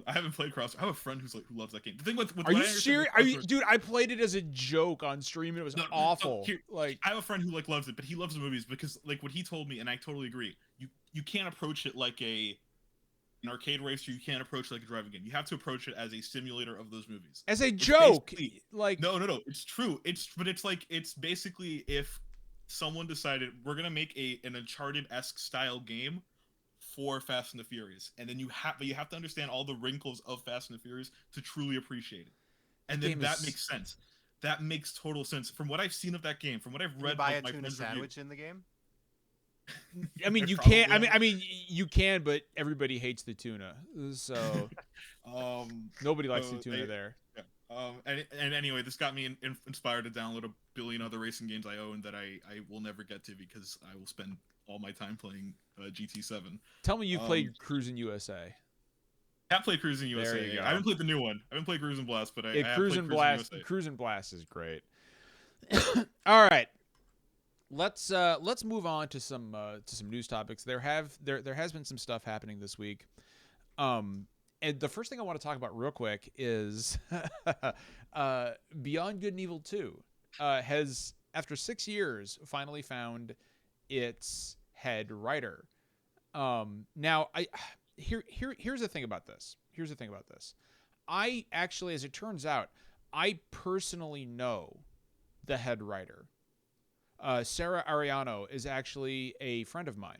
[SPEAKER 4] I haven't played Crossroads. I have a friend who loves that game. The thing with
[SPEAKER 1] are you serious? Dude? I played it as a joke on stream, and it was awful. Like
[SPEAKER 4] I have a friend who like loves it, but he loves the movies because like what he told me, and I totally agree. You can't approach it like an arcade racer. You can't approach it like a driving game. You have to approach it as a simulator of those movies.
[SPEAKER 1] As a joke, like
[SPEAKER 4] no, it's true. It's basically if someone decided we're gonna make an Uncharted-esque style game for Fast and the Furious, and then you have to understand all the wrinkles of Fast and the Furious to truly appreciate it, and then that makes sense. That makes total sense from what I've seen of that game. From what I've read,
[SPEAKER 3] you buy
[SPEAKER 4] like,
[SPEAKER 3] a tuna sandwich in the game.
[SPEAKER 1] I mean, you can't. I mean, you can, but everybody hates the tuna, so nobody likes the tuna there.
[SPEAKER 4] Yeah. And anyway, this got me inspired to download a billion other racing games I own that I will never get to because I will spend all my time playing GT7.
[SPEAKER 1] Tell me you played Cruis'n USA.
[SPEAKER 4] I have played Cruis'n USA.
[SPEAKER 1] There you go.
[SPEAKER 4] I haven't played the new one. I haven't played Cruis'n Blast, but I have played
[SPEAKER 1] Cruis'n
[SPEAKER 4] Cruis'n USA.
[SPEAKER 1] Cruis'n Blast is great. All right. Let's move on to some news topics. There has been some stuff happening this week. And the first thing I want to talk about real quick is Beyond Good and Evil 2 has, after 6 years, finally found its head writer. Now, here's the thing about this. I actually, as it turns out, I personally know the head writer. Sarah Ariano is actually a friend of mine,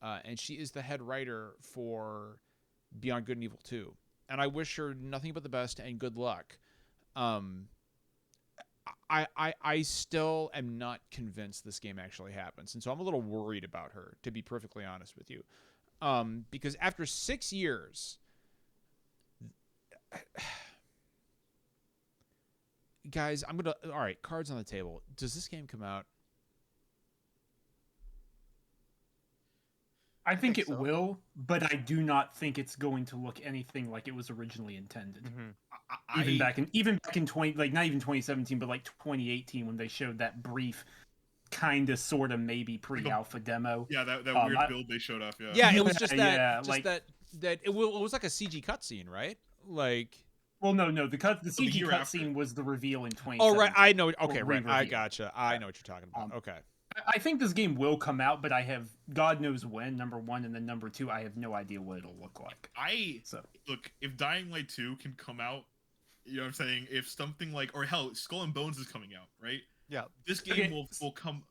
[SPEAKER 1] and she is the head writer for Beyond Good and Evil 2. And I wish her nothing but the best and good luck. I still am not convinced this game actually happens. And so I'm a little worried about her, to be perfectly honest with you. Because after 6 years, guys, all right, cards on the table. Does this game come out?
[SPEAKER 2] I think it
[SPEAKER 3] so.
[SPEAKER 2] will, but I do not think it's going to look anything like it was originally intended.
[SPEAKER 3] Mm-hmm.
[SPEAKER 2] Even back in 20, like not even 2017, but like 2018 when they showed that brief, kind of, sort of, maybe pre-alpha demo.
[SPEAKER 4] Yeah, that weird build they showed off.
[SPEAKER 1] Yeah, it was just that.
[SPEAKER 2] Yeah,
[SPEAKER 1] just
[SPEAKER 2] like,
[SPEAKER 1] that it was like a CG cutscene, right? Like.
[SPEAKER 2] Well, no, the CG
[SPEAKER 4] year after.
[SPEAKER 2] cutscene was the reveal in 2017.
[SPEAKER 1] Oh, right. I know. Okay,
[SPEAKER 2] Or
[SPEAKER 1] right. I
[SPEAKER 2] re-reveal.
[SPEAKER 1] gotcha. I know what you're talking about. Okay.
[SPEAKER 2] I think this game will come out, but I have God knows when, number one, and then number two, I have no idea what it'll look like.
[SPEAKER 4] Look, if Dying Light 2 can come out, you know what I'm saying? If something like, or hell, Skull and Bones is coming out, right?
[SPEAKER 3] Yeah.
[SPEAKER 4] This game will come.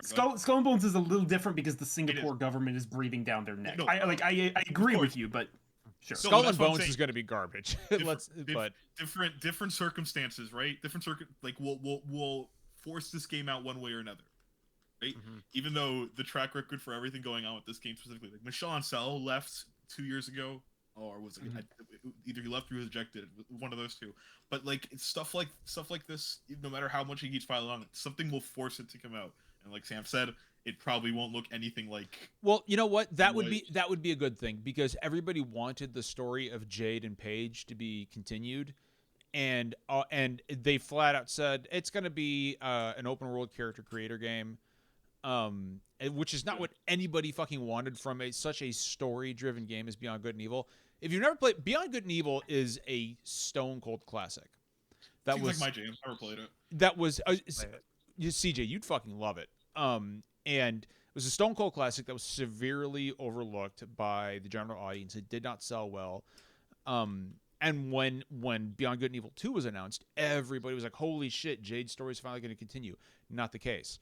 [SPEAKER 2] Skull and Bones is a little different because the Singapore government is breathing down their neck.
[SPEAKER 4] No,
[SPEAKER 2] I agree with you, but sure.
[SPEAKER 1] Skull and Bones is going to be garbage.
[SPEAKER 4] Different circumstances, right? We'll force this game out one way or another, right?
[SPEAKER 3] Mm-hmm.
[SPEAKER 4] Even though the track record for everything going on with this game specifically, like Michel Ancel left 2 years ago, or was it either he left or he was ejected, one of those two. But like it's stuff like this, no matter how much he keeps piling on, something will force it to come out. And like Sam said, it probably won't look anything like.
[SPEAKER 1] Well, you know what? That would be a good thing because everybody wanted the story of Jade and Paige to be continued, and they flat out said it's going to be an open world character creator game, which is not what anybody fucking wanted from such a story driven game as Beyond Good and Evil. If you've never played Beyond Good and Evil, is a stone cold classic. That
[SPEAKER 4] Seems
[SPEAKER 1] was
[SPEAKER 4] like my jam. I never played it.
[SPEAKER 1] That was. CJ, you'd fucking love it. And it was a stone cold classic that was severely overlooked by the general audience. It did not sell well. And when Beyond Good and Evil 2 was announced, everybody was like, holy shit, Jade's story is finally going to continue. Not the case.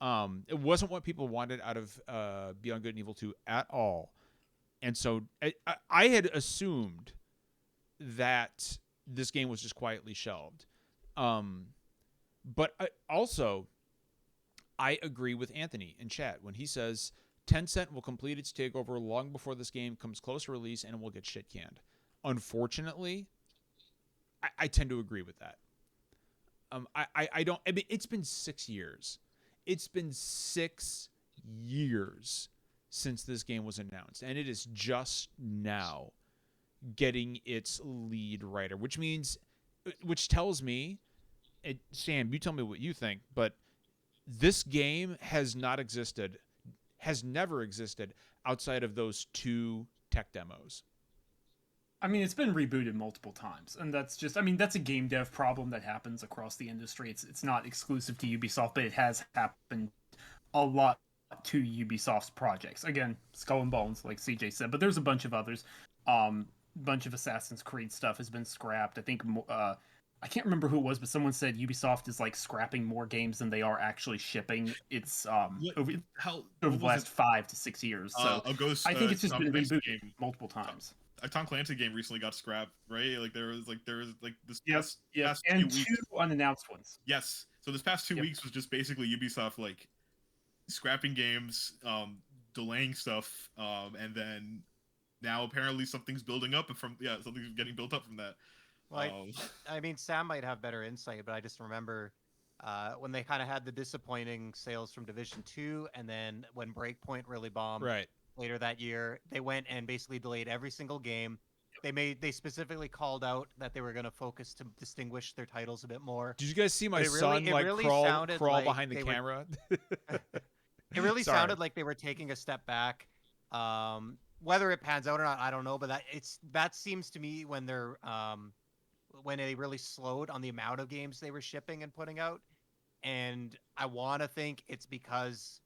[SPEAKER 1] It wasn't what people wanted out of Beyond Good and Evil 2 at all. And so I had assumed that this game was just quietly shelved. But I agree with Anthony in chat when he says Tencent will complete its takeover long before this game comes close to release and it will get shit canned. Unfortunately, I tend to agree with that. I mean, it's been 6 years. It's been 6 years since this game was announced, and it is just now getting its lead writer, which tells me, Sam, you tell me what you think, but this game has never existed outside of those 2 tech demos.
[SPEAKER 2] I mean, it's been rebooted multiple times, and that's a game dev problem that happens across the industry. It's not exclusive to Ubisoft, but it has happened a lot to Ubisoft's projects. Again, Skull and Bones, like CJ said, but there's a bunch of others. Bunch of Assassin's Creed stuff has been scrapped. I think I can't remember who it was, but someone said Ubisoft is like scrapping more games than they are actually shipping. It's over the last 5 to 6 years. So I think it's just been rebooted multiple times.
[SPEAKER 4] A Tom Clancy game recently got scrapped, right? Like there was this
[SPEAKER 2] past
[SPEAKER 4] and
[SPEAKER 2] 2 unannounced ones.
[SPEAKER 4] Yes. So this past 2 weeks was just basically Ubisoft like scrapping games, delaying stuff, and then now apparently something's building up something's getting built up from that.
[SPEAKER 3] Well, I mean, Sam might have better insight, but I just remember when they kind of had the disappointing sales from Division 2, and then when Breakpoint really bombed
[SPEAKER 1] Right.
[SPEAKER 3] later that year, they went and basically delayed every single game. They specifically called out that they were going to focus to distinguish their titles a bit more.
[SPEAKER 1] Did you guys see my
[SPEAKER 3] But
[SPEAKER 1] son
[SPEAKER 3] it
[SPEAKER 1] like
[SPEAKER 3] really
[SPEAKER 1] crawl
[SPEAKER 3] sounded like
[SPEAKER 1] behind the
[SPEAKER 3] they were
[SPEAKER 1] camera?
[SPEAKER 3] it really
[SPEAKER 1] Sorry.
[SPEAKER 3] sounded like they were taking a step back. Whether it pans out or not, I don't know. But that seems to me when they really slowed on the amount of games they were shipping and putting out. And I want to think it's because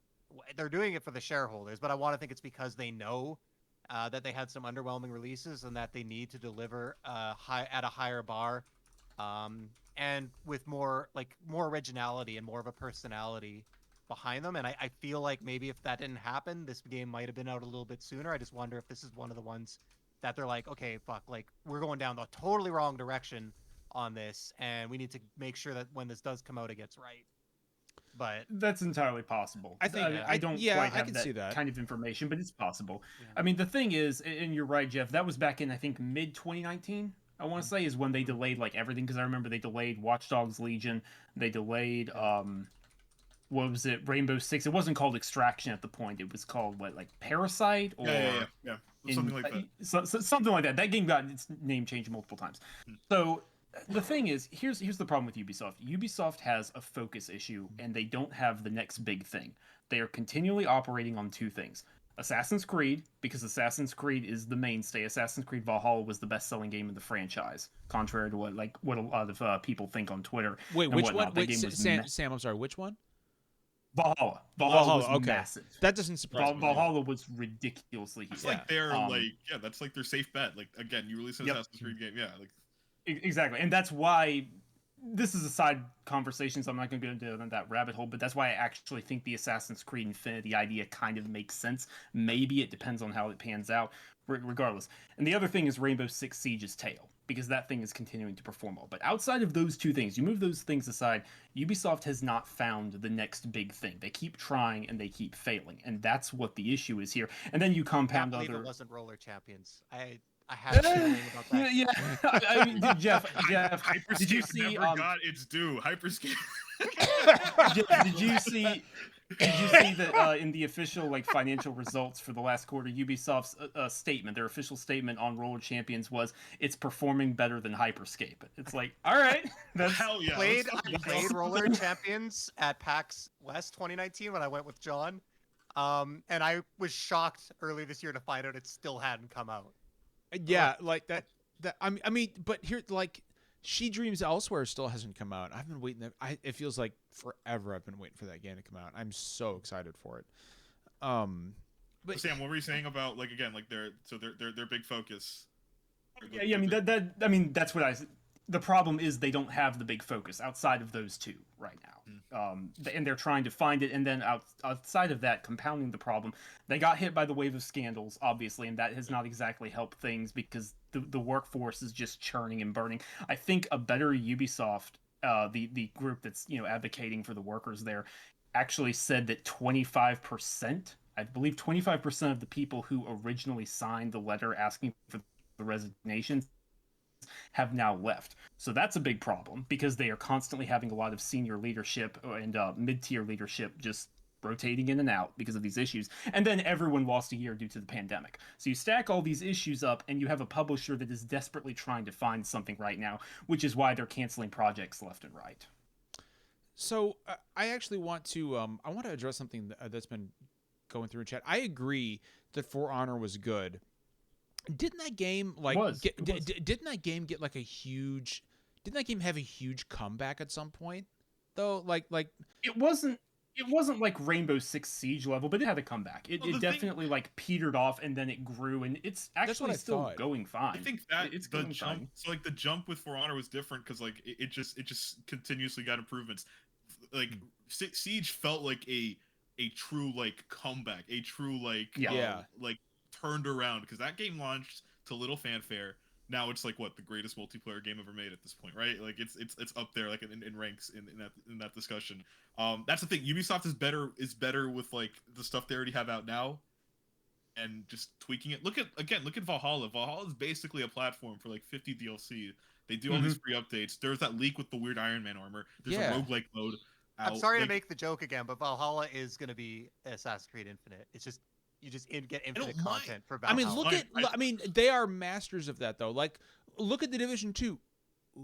[SPEAKER 3] they're doing it for the shareholders, but I want to think it's because they know that they had some underwhelming releases and that they need to deliver at a higher bar, and with more originality and more of a personality behind them. And I feel like maybe if that didn't happen, this game might have been out a little bit sooner. I just wonder if this is one of the ones that they're like, okay, fuck, like we're going down the totally wrong direction on this, and we need to make sure that when this does come out, it gets right. But
[SPEAKER 2] that's entirely possible.
[SPEAKER 1] I think
[SPEAKER 2] I don't quite have
[SPEAKER 1] can see that
[SPEAKER 2] kind of information, but it's possible.
[SPEAKER 3] Yeah.
[SPEAKER 2] I mean, the thing is, and you're right, Jeff, that was back in, I think, mid 2019. I want to say is when they delayed like everything, because I remember they delayed Watch Dogs Legion, they delayed what was it, Rainbow Six? It wasn't called Extraction at the point. It was called what, like Parasite or
[SPEAKER 4] Yeah. Something like that.
[SPEAKER 2] Something like that. That game got its name changed multiple times. So the thing is, here's the problem with Ubisoft. Ubisoft has a focus issue, and they don't have the next big thing. They are continually operating on two things. Assassin's Creed, because Assassin's Creed is the mainstay. Assassin's Creed Valhalla was the best-selling game in the franchise, contrary to what a lot of people think on Twitter.
[SPEAKER 1] Wait,
[SPEAKER 2] and
[SPEAKER 1] which
[SPEAKER 2] whatnot.
[SPEAKER 1] one?
[SPEAKER 2] That
[SPEAKER 1] Wait,
[SPEAKER 2] game was
[SPEAKER 1] Sam, I'm sorry, which one?
[SPEAKER 2] Valhalla. Valhalla was
[SPEAKER 1] okay.
[SPEAKER 2] massive.
[SPEAKER 1] That doesn't surprise me.
[SPEAKER 2] Valhalla was ridiculously huge.
[SPEAKER 4] It's like they're that's like their safe bet. Like again, you release an Assassin's Creed game, like
[SPEAKER 2] exactly, and that's why this is a side conversation, so I'm not going to go into that rabbit hole. But that's why I actually think the Assassin's Creed Infinity idea kind of makes sense. Maybe it depends on how it pans out, regardless. And the other thing is Rainbow Six Siege's tail, because that thing is continuing to perform well. But outside of those two things, you move those things aside, Ubisoft has not found the next big thing. They keep trying and they keep failing, and that's what the issue is here. And then you compound
[SPEAKER 3] I can't believe
[SPEAKER 2] other.
[SPEAKER 3] it wasn't Roller Champions. I have a feeling about that.
[SPEAKER 2] Yeah. I mean, Jeff, did you see?
[SPEAKER 4] Never got its due. Hyperscape.
[SPEAKER 2] Did you see that in the official financial results for the last quarter, Ubisoft's statement, their official statement on Roller Champions was it's performing better than Hyperscape. It's like, all right, that's
[SPEAKER 4] hell yeah.
[SPEAKER 3] I played Roller Champions at PAX West 2019 when I went with John, and I was shocked early this year to find out it still hadn't come out.
[SPEAKER 1] Yeah, like that. I mean, but here, like, She Dreams Elsewhere still hasn't come out. I've been waiting. It feels like forever. I've been waiting for that game to come out. I'm so excited for it. But
[SPEAKER 4] Sam, what were you saying about their big focus?
[SPEAKER 2] Yeah. I mean that's what the problem is they don't have the big focus outside of those two right now. And they're trying to find it. And then outside of that, compounding the problem, they got hit by the wave of scandals, obviously, and that has not exactly helped things because the workforce is just churning and burning. I think a better Ubisoft, the group that's advocating for the workers there, actually said that 25%, I believe 25% of the people who originally signed the letter asking for the resignation have now left. So that's a big problem because they are constantly having a lot of senior leadership and mid-tier leadership just rotating in and out because of these issues. And then everyone lost a year due to the pandemic. So you stack all these issues up and you have a publisher that is desperately trying to find something right now, which is why they're canceling projects left and right.
[SPEAKER 1] So I actually want to address something that's been going through in chat. I agree that For Honor was good. Didn't that game didn't that game get like a huge? Didn't that game have a huge comeback at some point? Though, like
[SPEAKER 2] it wasn't like Rainbow Six Siege level, but it had a comeback. It definitely petered off and then it grew, and it's actually still going fine.
[SPEAKER 4] I think that it's the jump. Fine. So the jump with For Honor was different because it just continuously got improvements. Siege felt like a true comeback, a true turned around because that game launched to little fanfare. Now it's the greatest multiplayer game ever made at this point, right? It's up there in ranks in that discussion. That's the thing. Ubisoft is better with the stuff they already have out now and just tweaking it. Look at Valhalla. Valhalla is basically a platform for like 50 DLC. They do all these free updates. There's that leak with the weird Iron Man armor. There's a roguelike mode out.
[SPEAKER 3] I'm sorry to make the joke again, but Valhalla is going to be Assassin's Creed Infinite. It's just you just get infinite content for Valhalla.
[SPEAKER 1] I mean, they are masters of that though. Like, look at the Division 2. Ooh,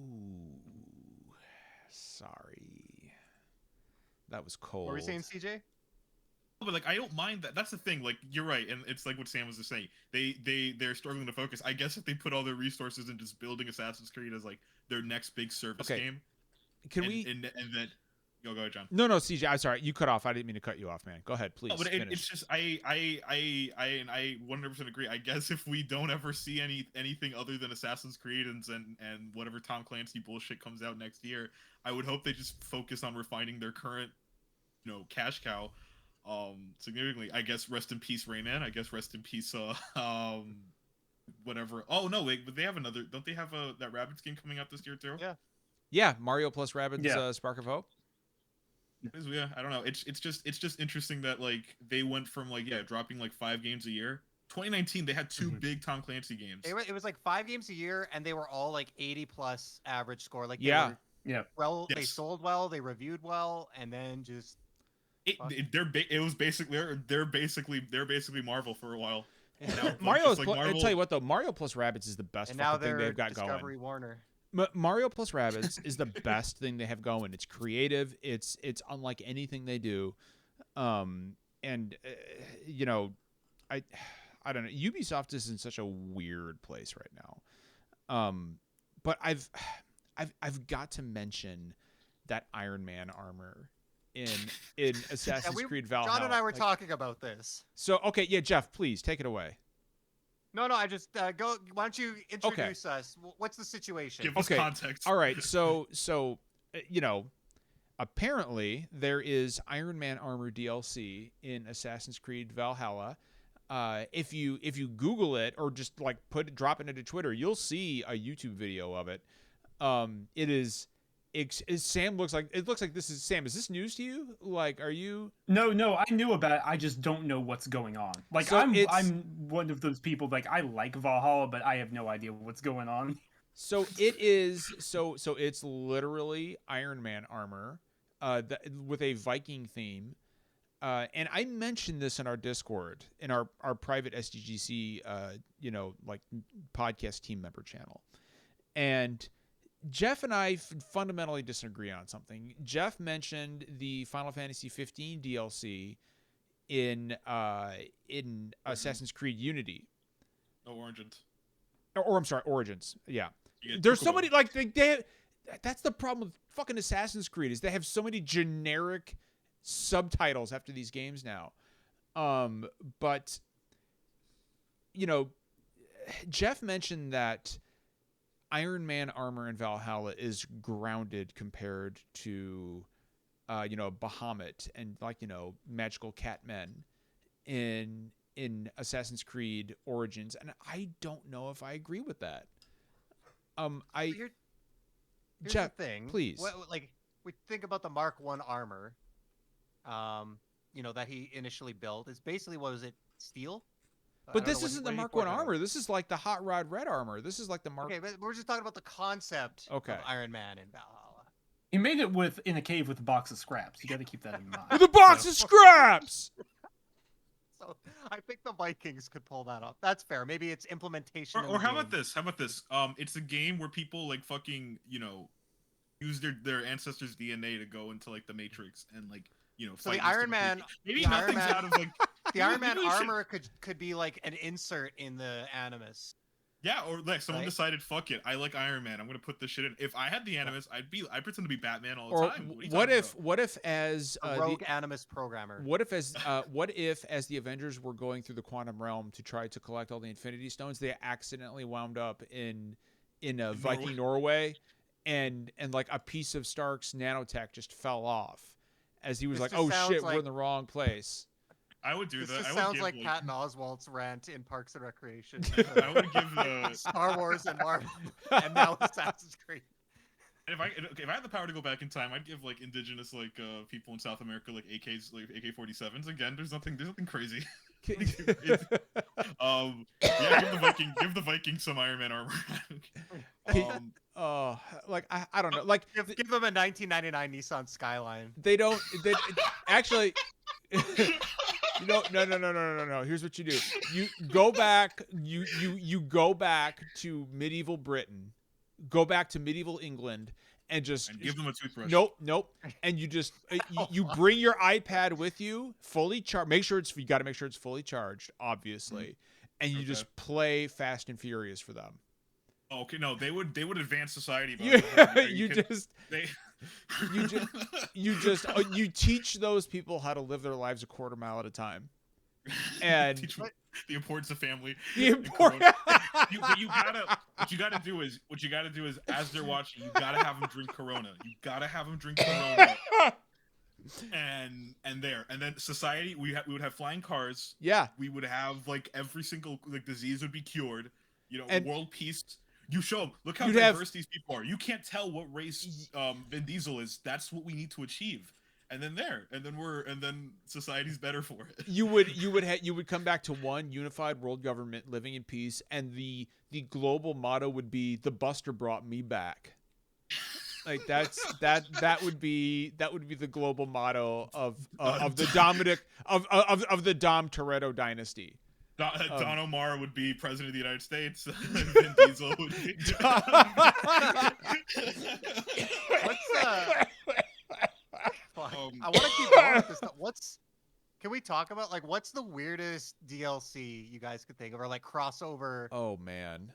[SPEAKER 1] sorry, that was cold.
[SPEAKER 3] What were you saying, CJ?
[SPEAKER 4] But like, I don't mind that. That's the thing. Like, you're right, and it's like what Sam was just saying. They're struggling to focus. I guess if they put all their resources in just building Assassin's Creed as like their next big service game,
[SPEAKER 1] can
[SPEAKER 4] and then go ahead, John.
[SPEAKER 1] No, CJ, I'm sorry, you cut off. I didn't mean to cut you off, man. Go ahead, please.
[SPEAKER 4] No, but it's just I 100% agree. I guess if we don't ever see anything other than Assassin's Creed and whatever Tom Clancy bullshit comes out next year, I would hope they just focus on refining their current, cash cow. Significantly. I guess rest in peace Rayman. I guess rest in peace whatever. Oh no, wait, but they have another. Don't they have that Rabbids game coming out this year too?
[SPEAKER 1] Yeah, Mario plus Rabbids Spark of Hope.
[SPEAKER 4] Yeah, I don't know. It's just interesting that like they went from like dropping like 5 games a year. 2019 they had 2 big Tom Clancy games.
[SPEAKER 3] It was like 5 games a year, and they were all like 80 plus average score. Like well, they sold well, they reviewed well, and then just
[SPEAKER 4] they're basically Marvel for a while.
[SPEAKER 1] I'll tell you what though, Mario plus Rabbids is the best fucking thing they've got
[SPEAKER 3] Discovery
[SPEAKER 1] going.
[SPEAKER 3] Warner.
[SPEAKER 1] Mario plus Rabbids is the best thing they have going. It's creative. It's unlike anything they do. I don't know. Ubisoft is in such a weird place right now. But I've got to mention that Iron Man armor in Assassin's Creed Valhalla.
[SPEAKER 3] John and I were talking about this.
[SPEAKER 1] So okay, Jeff, please take it away.
[SPEAKER 3] No, I just go. Why don't you introduce us? What's the situation?
[SPEAKER 4] Give us context.
[SPEAKER 1] All right, so apparently there is Iron Man armor DLC in Assassin's Creed Valhalla. If you Google it or just like drop it into Twitter, you'll see a YouTube video of it. Sam looks like this is Sam. Is this news to you? Like, are you?
[SPEAKER 2] No, I knew about it. I just don't know what's going on. Like, so I'm one of those people. Like, I like Valhalla, but I have no idea what's going on.
[SPEAKER 1] So it is. So it's literally Iron Man armor, with a Viking theme. And I mentioned this in our Discord, in our private SDGC, like podcast team member channel, and Jeff and I fundamentally disagree on something. Jeff mentioned the Final Fantasy 15 DLC in Assassin's Creed Unity.
[SPEAKER 4] Oh, Origins.
[SPEAKER 1] Or I'm sorry, Origins. Yeah. There's so many like that's the problem with fucking Assassin's Creed is they have so many generic subtitles after these games now. But Jeff mentioned that Iron Man armor in Valhalla is grounded compared to, Bahamut and magical cat men in Assassin's Creed Origins, and I don't know if I agree with that.
[SPEAKER 3] Here's
[SPEAKER 1] Jeff,
[SPEAKER 3] the thing,
[SPEAKER 1] please.
[SPEAKER 3] We think about the Mark 1 armor, that he initially built. Is basically, what was it, steel?
[SPEAKER 1] But this isn't the Mark 1 armor. This is like the Hot Rod Red armor. This is like the Mark...
[SPEAKER 3] Okay, but we're just talking about the concept of Iron Man in Valhalla.
[SPEAKER 2] He made it in a cave with a box of scraps. You got to keep that in mind.
[SPEAKER 1] With a box of scraps!
[SPEAKER 3] So I think the Vikings could pull that off. That's fair. Maybe it's implementation.
[SPEAKER 4] Or how about this? It's a game where people like fucking, use their ancestors' DNA to go into like the Matrix and like,
[SPEAKER 3] so the Iron Man...
[SPEAKER 4] Maybe nothing's out of like...
[SPEAKER 3] The Iron Man armor could be like an insert in the Animus.
[SPEAKER 4] Yeah, or like someone decided, fuck it, I like Iron Man, I'm gonna put this shit in. If I had the Animus, I'd pretend to be Batman all the time.
[SPEAKER 1] What if as
[SPEAKER 3] a rogue Animus programmer?
[SPEAKER 1] What if as the Avengers were going through the quantum realm to try to collect all the Infinity Stones, they accidentally wound up in Viking Norway, and like a piece of Stark's nanotech just fell off as he was like, oh shit, we're in the wrong place.
[SPEAKER 4] I would do that.
[SPEAKER 3] This sounds like Patton Oswalt's rant in Parks and Recreation.
[SPEAKER 4] I would give
[SPEAKER 3] Star Wars and Marvel, and now Assassin's Creed.
[SPEAKER 4] If I had the power to go back in time, I'd give like indigenous people in South America like AKs, like AK-47s. Again, there's nothing crazy. Yeah, give the Viking some Iron Man armor.
[SPEAKER 1] Like I don't know. Like
[SPEAKER 3] Give them a 1999 Nissan Skyline.
[SPEAKER 1] they don't. They actually. No. Here's what you do. You go back. You go back to medieval Britain. Go back to medieval England and just
[SPEAKER 4] give them a toothbrush.
[SPEAKER 1] Nope. And you just you bring your iPad with you, fully charged. You got to make sure it's fully charged, obviously, and you just play Fast and Furious for them.
[SPEAKER 4] Okay, no, they would advance society.
[SPEAKER 1] You teach those people how to live their lives a quarter mile at a time, and
[SPEAKER 4] teach the importance of family.
[SPEAKER 1] What
[SPEAKER 4] you gotta do is as they're watching, you gotta have them drink Corona. And then society, we would have flying cars.
[SPEAKER 1] Yeah,
[SPEAKER 4] we would have like every single disease would be cured.
[SPEAKER 1] And
[SPEAKER 4] world peace. You show them. Look how diverse these people are. You can't tell what race Vin Diesel is. That's what we need to achieve. And then society's better for it.
[SPEAKER 1] You would come back to one unified world government living in peace, and the global motto would be "The Buster brought me back." Like that would be the global motto of the the Dom Toretto dynasty.
[SPEAKER 4] Don Omar would be president of the United States. Vin Diesel would be.
[SPEAKER 3] I want to keep going with this stuff. Can we talk about what's the weirdest DLC you guys could think of, or crossover?
[SPEAKER 1] Oh man.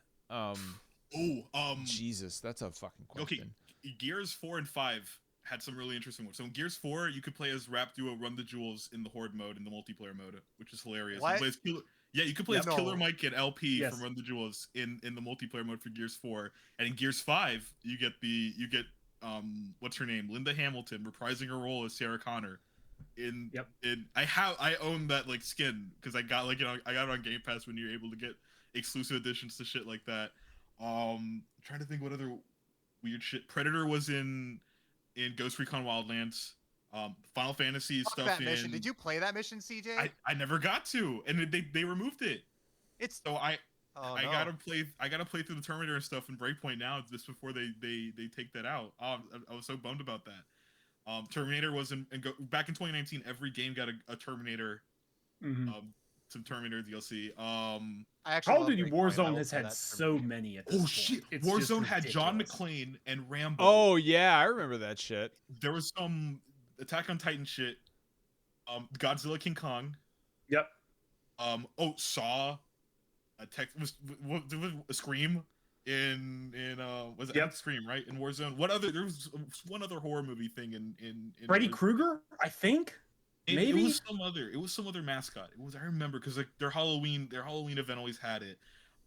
[SPEAKER 1] Jesus, that's a fucking question.
[SPEAKER 4] Okay, Gears 4 and 5 had some really interesting ones. So in Gears 4, you could play as rap duo Run the Jewels in the Horde mode, in the multiplayer mode, which is hilarious.
[SPEAKER 3] What?
[SPEAKER 4] You could play as Killer Mike and LP from Run the Jewels in the multiplayer mode for Gears 4. And in Gears 5, you get what's her name? Linda Hamilton reprising her role as Sarah Connor. I own that skin because I got I got it on Game Pass when you're able to get exclusive editions to shit like that. Trying to think what other weird shit. Predator was in Ghost Recon Wildlands. Final Fantasy stuff
[SPEAKER 3] that mission. Did you play that mission, CJ?
[SPEAKER 4] I never got to, and they removed it. I gotta play through the Terminator and stuff in Breakpoint now, just before they take that out. I was so bummed about that. Terminator was back in 2019. Every game got a Terminator, some Terminator DLC.
[SPEAKER 2] Call of Duty Warzone has had so many at this point.
[SPEAKER 4] Shit!
[SPEAKER 2] It's
[SPEAKER 4] Warzone had John McClane and Rambo.
[SPEAKER 1] Oh yeah, I remember that shit.
[SPEAKER 4] There was some Attack on Titan shit. Godzilla King Kong.
[SPEAKER 2] Yep.
[SPEAKER 4] Saw. A Scream in was it Scream, right? In Warzone. There was one other horror movie thing in
[SPEAKER 2] Freddy Krueger, I think. Maybe
[SPEAKER 4] it was some other mascot. I remember because their Halloween event always had it.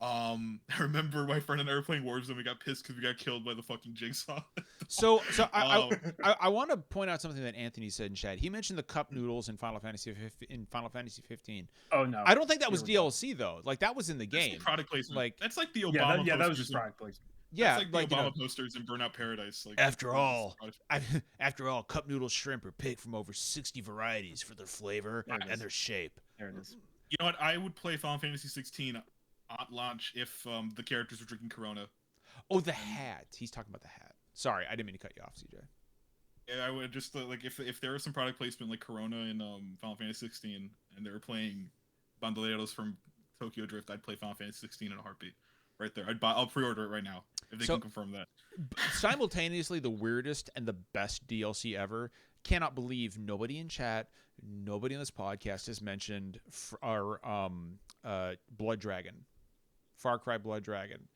[SPEAKER 4] I remember my friend and I were playing Warzone. We got pissed because we got killed by the fucking Jigsaw.
[SPEAKER 1] So I want to point out something that Anthony said in chat. He mentioned the cup noodles in Final Fantasy 15.
[SPEAKER 2] Oh no,
[SPEAKER 1] I don't think that was DLC though. That was in the game.
[SPEAKER 4] Product placement. That's like the Obama.
[SPEAKER 2] That was just product placement.
[SPEAKER 1] Yeah,
[SPEAKER 4] that's like the Obama posters in Burnout Paradise.
[SPEAKER 1] After all, cup noodle shrimp are picked from over 60 varieties for their flavor and their shape.
[SPEAKER 2] There it is.
[SPEAKER 4] You know what? I would play Final Fantasy 16 at launch if the characters were drinking Corona.
[SPEAKER 1] Oh, the hat. He's talking about the hat. Sorry, I didn't mean to cut you off, CJ.
[SPEAKER 4] Yeah, I would just if there was some product placement like Corona in Final Fantasy 16, and they were playing Bandoleros from Tokyo Drift, I'd play Final Fantasy 16 in a heartbeat. Right there. I'll pre-order it right now if they can confirm that.
[SPEAKER 1] Simultaneously, the weirdest and the best DLC ever. Cannot believe nobody in chat, nobody on this podcast has mentioned our Blood Dragon, Far Cry Blood Dragon.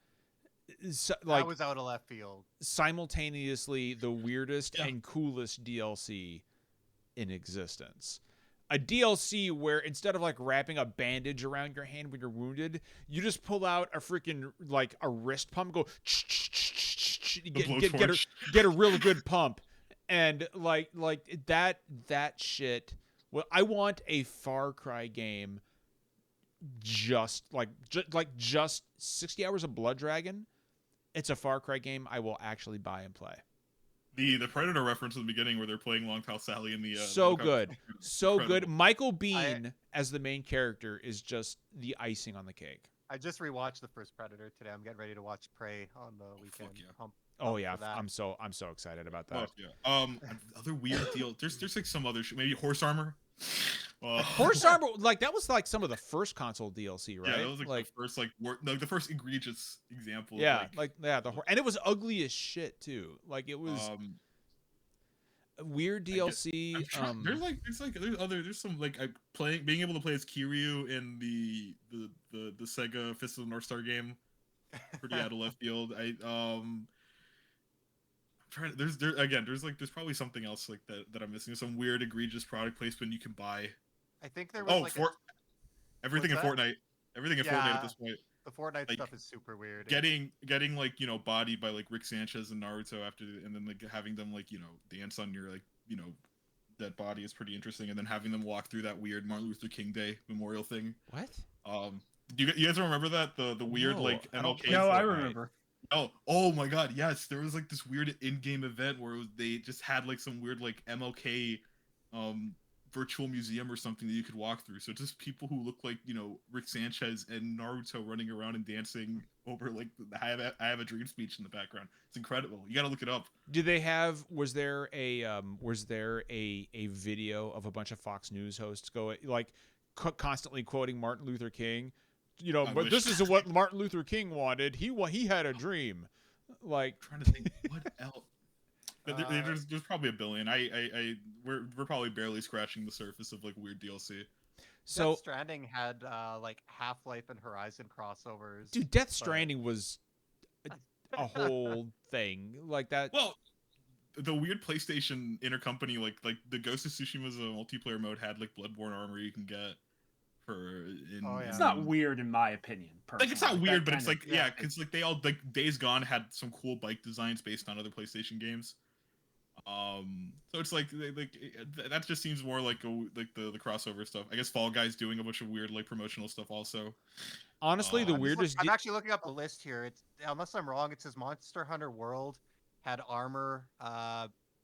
[SPEAKER 3] That was out of left field.
[SPEAKER 1] Simultaneously, the weirdest and coolest DLC in existence. A DLC where instead of wrapping a bandage around your hand when you're wounded, you just pull out a freaking a wrist pump, go get a real good pump, and that shit. Well, I want a Far Cry game, just 60 hours of Blood Dragon. It's a Far Cry game I will actually buy and play.
[SPEAKER 4] The Predator reference in the beginning where they're playing Long Tall Sally in the
[SPEAKER 1] so
[SPEAKER 4] Lookout-
[SPEAKER 1] good, so good.
[SPEAKER 4] Incredible.
[SPEAKER 1] Michael Biehn as the main character is just the icing on the cake.
[SPEAKER 3] I just rewatched the first Predator today. I'm getting ready to watch Prey on the weekend.
[SPEAKER 4] yeah.
[SPEAKER 1] Oh yeah,
[SPEAKER 3] for that.
[SPEAKER 1] I'm so excited about that.
[SPEAKER 4] Oh, yeah. Other weird deal. There's like some other maybe horse armor.
[SPEAKER 1] Horse armor, like that was like some of the first console DLC, right?
[SPEAKER 4] Yeah, that was like the first the first egregious example.
[SPEAKER 1] Yeah,
[SPEAKER 4] of,
[SPEAKER 1] and it was ugly as shit too. Like it was weird DLC.
[SPEAKER 4] There's some like being able to play as Kiryu in the Sega Fist of the North Star game. Pretty out of left field. There's probably something else like that I'm missing. Some weird egregious product placement you can buy.
[SPEAKER 3] I think there was
[SPEAKER 4] everything in Fortnite. Everything in Fortnite at this point.
[SPEAKER 3] The Fortnite stuff is super weird.
[SPEAKER 4] Getting like bodied by like Rick Sanchez and Naruto and then like having them like dance on your like dead body is pretty interesting, and then having them walk through that weird Martin Luther King Day memorial thing.
[SPEAKER 1] What?
[SPEAKER 4] Do you guys remember that the weird like MLK?
[SPEAKER 2] No, I remember.
[SPEAKER 4] Oh my god, yes! There was like this weird in-game event where they just had like some weird like MLK virtual museum or something that you could walk through. So just people who look like Rick Sanchez and Naruto running around and dancing over like the I have a dream speech in the background. It's incredible. You got to look it up.
[SPEAKER 1] Did they have? Was there a video of a bunch of Fox News hosts constantly quoting Martin Luther King? But this is what Martin Luther King wanted. He had a dream. Like
[SPEAKER 4] I'm trying to think what else. There's probably a billion. We're probably barely scratching the surface of like weird DLC.
[SPEAKER 3] So Death Stranding had like Half-Life and Horizon crossovers.
[SPEAKER 1] Dude, Death Stranding was a whole thing like that.
[SPEAKER 4] Well, the weird PlayStation intercompany like the Ghost of Tsushima's multiplayer mode had like Bloodborne armor you can get.
[SPEAKER 2] It's not weird in my opinion. Personally.
[SPEAKER 4] Like it's not weird, but it's like because like they all like Days Gone had some cool bike designs based on other PlayStation games. So it's like that just seems more like the crossover stuff. I guess Fall Guys doing a bunch of weird like promotional stuff also.
[SPEAKER 1] Honestly, the weirdest.
[SPEAKER 3] I'm actually looking up the list here. It's unless I'm wrong, it says Monster Hunter World had armor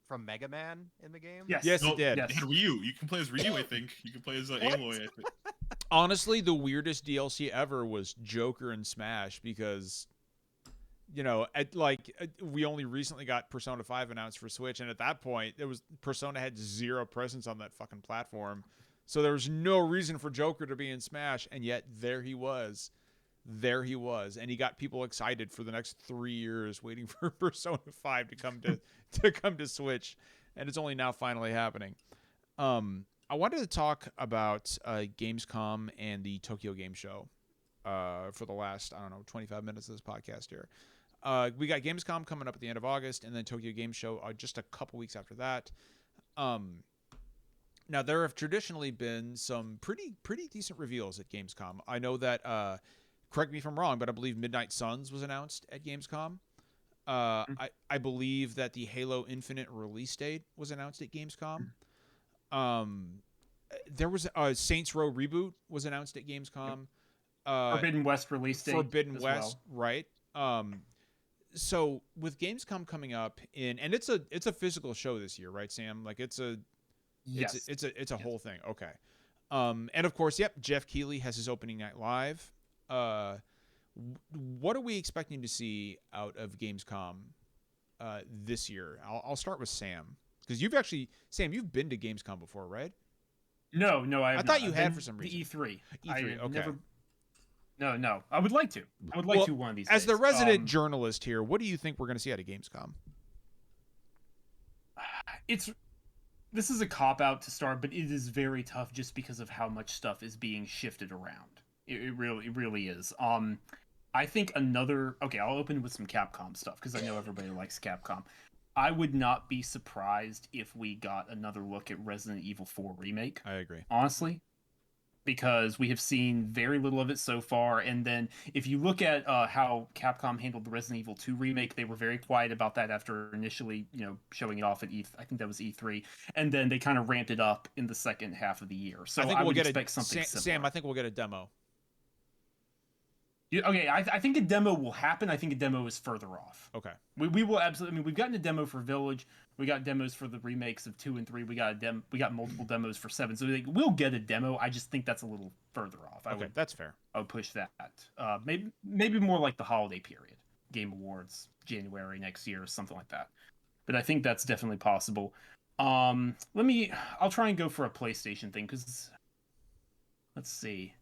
[SPEAKER 3] from Mega Man in the game.
[SPEAKER 1] Yes, it did.
[SPEAKER 4] It had Ryu. You can play as Ryu, I think. You can play as Aloy, I think.
[SPEAKER 1] Honestly, the weirdest DLC ever was Joker and Smash because, we only recently got Persona 5 announced for Switch, and at that point, Persona had zero presence on that fucking platform, so there was no reason for Joker to be in Smash, and yet there he was, and he got people excited for the next 3 years, waiting for Persona 5 to come to Switch, and it's only now finally happening. I wanted to talk about Gamescom and the Tokyo Game Show for the last, 25 minutes of this podcast here. We got Gamescom coming up at the end of August, and then Tokyo Game Show just a couple weeks after that. Now, there have traditionally been some pretty decent reveals at Gamescom. I know that, correct me if I'm wrong, but I believe Midnight Suns was announced at Gamescom. I believe that the Halo Infinite release date was announced at Gamescom. There was a Saints Row reboot was announced at Gamescom.
[SPEAKER 2] Forbidden West release date.
[SPEAKER 1] Forbidden West, right? So with Gamescom coming up and it's a physical show this year, right, Sam? Like it's a whole thing. Okay. And of course, Jeff Keighley has his opening night live. What are we expecting to see out of Gamescom this year? I'll start with Sam. Because you've been to Gamescom before, right?
[SPEAKER 2] No, I
[SPEAKER 1] thought you had for some reason.
[SPEAKER 2] The E3.
[SPEAKER 1] E3, okay.
[SPEAKER 2] No. I would like to. I would like to one of these days.
[SPEAKER 1] As the resident journalist here, what do you think we're going to see out of Gamescom?
[SPEAKER 2] This is a cop-out to start, but it is very tough just because of how much stuff is being shifted around. It really is. I think I'll open with some Capcom stuff because I know everybody likes Capcom. I would not be surprised if we got another look at Resident Evil 4 Remake.
[SPEAKER 1] I agree.
[SPEAKER 2] Honestly. Because we have seen very little of it so far. And then if you look at how Capcom handled the Resident Evil 2 Remake, they were very quiet about that after initially, showing it off at I think that was E3. And then they kind of ramped it up in the second half of the year. So I would expect something similar.
[SPEAKER 1] Sam, I think we'll get a demo.
[SPEAKER 2] Okay, I think a demo will happen. I think a demo is further off.
[SPEAKER 1] Okay.
[SPEAKER 2] We will absolutely. I mean, we've gotten a demo for Village. We got demos for the remakes of 2 and 3. We got multiple demos for 7. So like, we'll get a demo. I just think that's a little further off.
[SPEAKER 1] Okay, that's fair.
[SPEAKER 2] I would push that. Maybe more like the holiday period, Game Awards, January next year, or something like that. But I think that's definitely possible. I'll try and go for a PlayStation thing because let's see.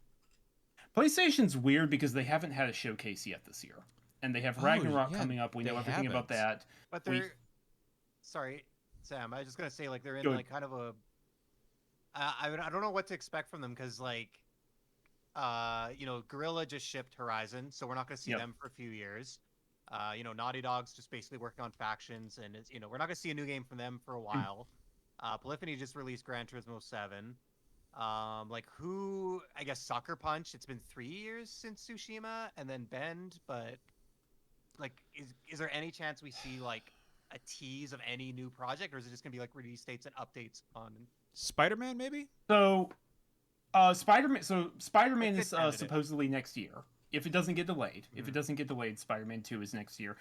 [SPEAKER 2] PlayStation's weird because they haven't had a showcase yet this year, and they have Ragnarok coming up. We know everything about that.
[SPEAKER 3] But sorry, Sam. I was just gonna say like they're in like kind of a. I don't know what to expect from them because like, Guerrilla just shipped Horizon, so we're not gonna see them for a few years. Naughty Dog's just basically working on factions, and we're not gonna see a new game from them for a while. Polyphony just released Gran Turismo 7. I guess Sucker Punch. It's been 3 years since Tsushima, and then Bend. But like, is there any chance we see like a tease of any new project, or is it just gonna be like release dates and updates on
[SPEAKER 1] Spider-Man? Maybe.
[SPEAKER 2] So, Spider-Man. So Spider-Man is supposedly next year. If it doesn't get delayed, Spider-Man 2 is next year.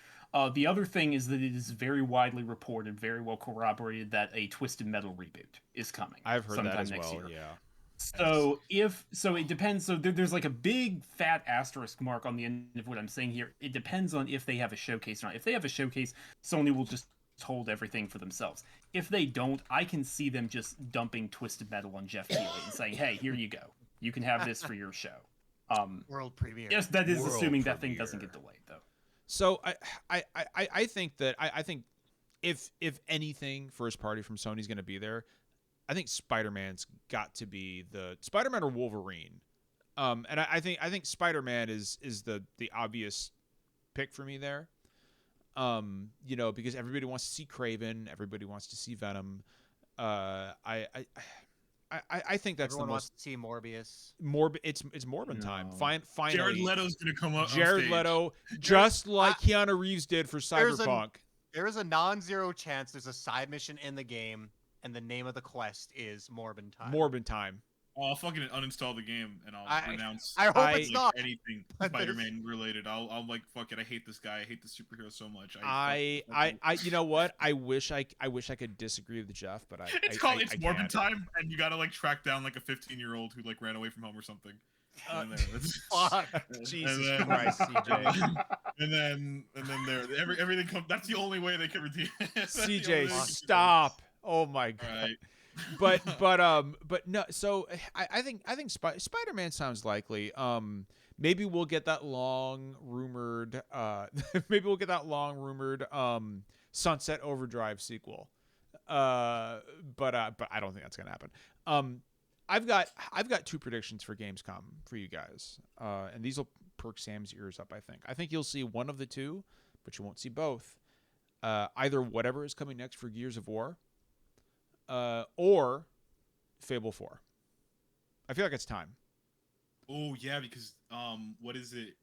[SPEAKER 2] The other thing is that it is very widely reported, very well corroborated, that a Twisted Metal reboot is coming.
[SPEAKER 1] I've heard that as
[SPEAKER 2] next
[SPEAKER 1] well.
[SPEAKER 2] year.
[SPEAKER 1] Yeah.
[SPEAKER 2] So it depends. So there's like a big fat asterisk mark on the end of what I'm saying here. It depends on if they have a showcase or not. If they have a showcase, Sony will just hold everything for themselves. If they don't, I can see them just dumping Twisted Metal on Jeff Keighley and saying, "Hey, here you go. You can have this for your show."
[SPEAKER 3] World premiere.
[SPEAKER 2] Yes, that is assuming that thing doesn't get delayed, though.
[SPEAKER 1] So I think that I think if anything first party from Sony's going to be there, I think Spider-Man's got to be the Spider-Man or Wolverine. And I think Spider-Man is the obvious pick for me there. Because everybody wants to see Kraven, everybody wants to see Venom. I think that's
[SPEAKER 3] Everyone
[SPEAKER 1] the
[SPEAKER 3] wants
[SPEAKER 1] most.
[SPEAKER 3] to see Morbius.
[SPEAKER 1] It's Morbin time. Finally,
[SPEAKER 4] Jared Leto's gonna come up.
[SPEAKER 1] Jared Leto, just like Keanu Reeves did for Cyberpunk.
[SPEAKER 3] There is a non-zero chance there's a side mission in the game, and the name of the quest is Morbin time.
[SPEAKER 1] Morbin time.
[SPEAKER 4] I'll fucking uninstall the game and I'll renounce.
[SPEAKER 3] I hope it's not
[SPEAKER 4] anything Spider-Man related. I'll like fuck it. I hate this guy. I hate this superhero so much.
[SPEAKER 1] You know what? I wish I could disagree with Jeff, but
[SPEAKER 4] it's Morbin time, and you gotta like track down like a 15-year-old who like ran away from home or something.
[SPEAKER 3] Fuck.
[SPEAKER 1] Jesus Christ, CJ.
[SPEAKER 4] And then everything comes. That's the only way they can redeem it.
[SPEAKER 1] CJ, stop. Oh my god.
[SPEAKER 4] Right.
[SPEAKER 1] But no. So I think Spider-Man sounds likely. Maybe we'll get that long rumored. Sunset Overdrive sequel. But I don't think that's gonna happen. I've got 2 predictions for Gamescom for you guys. And these will perk Sam's ears up. I think you'll see one of the 2, but you won't see both. Either whatever is coming next for Gears of War. Or Fable 4. I feel like it's time.
[SPEAKER 4] Oh yeah, because what is it?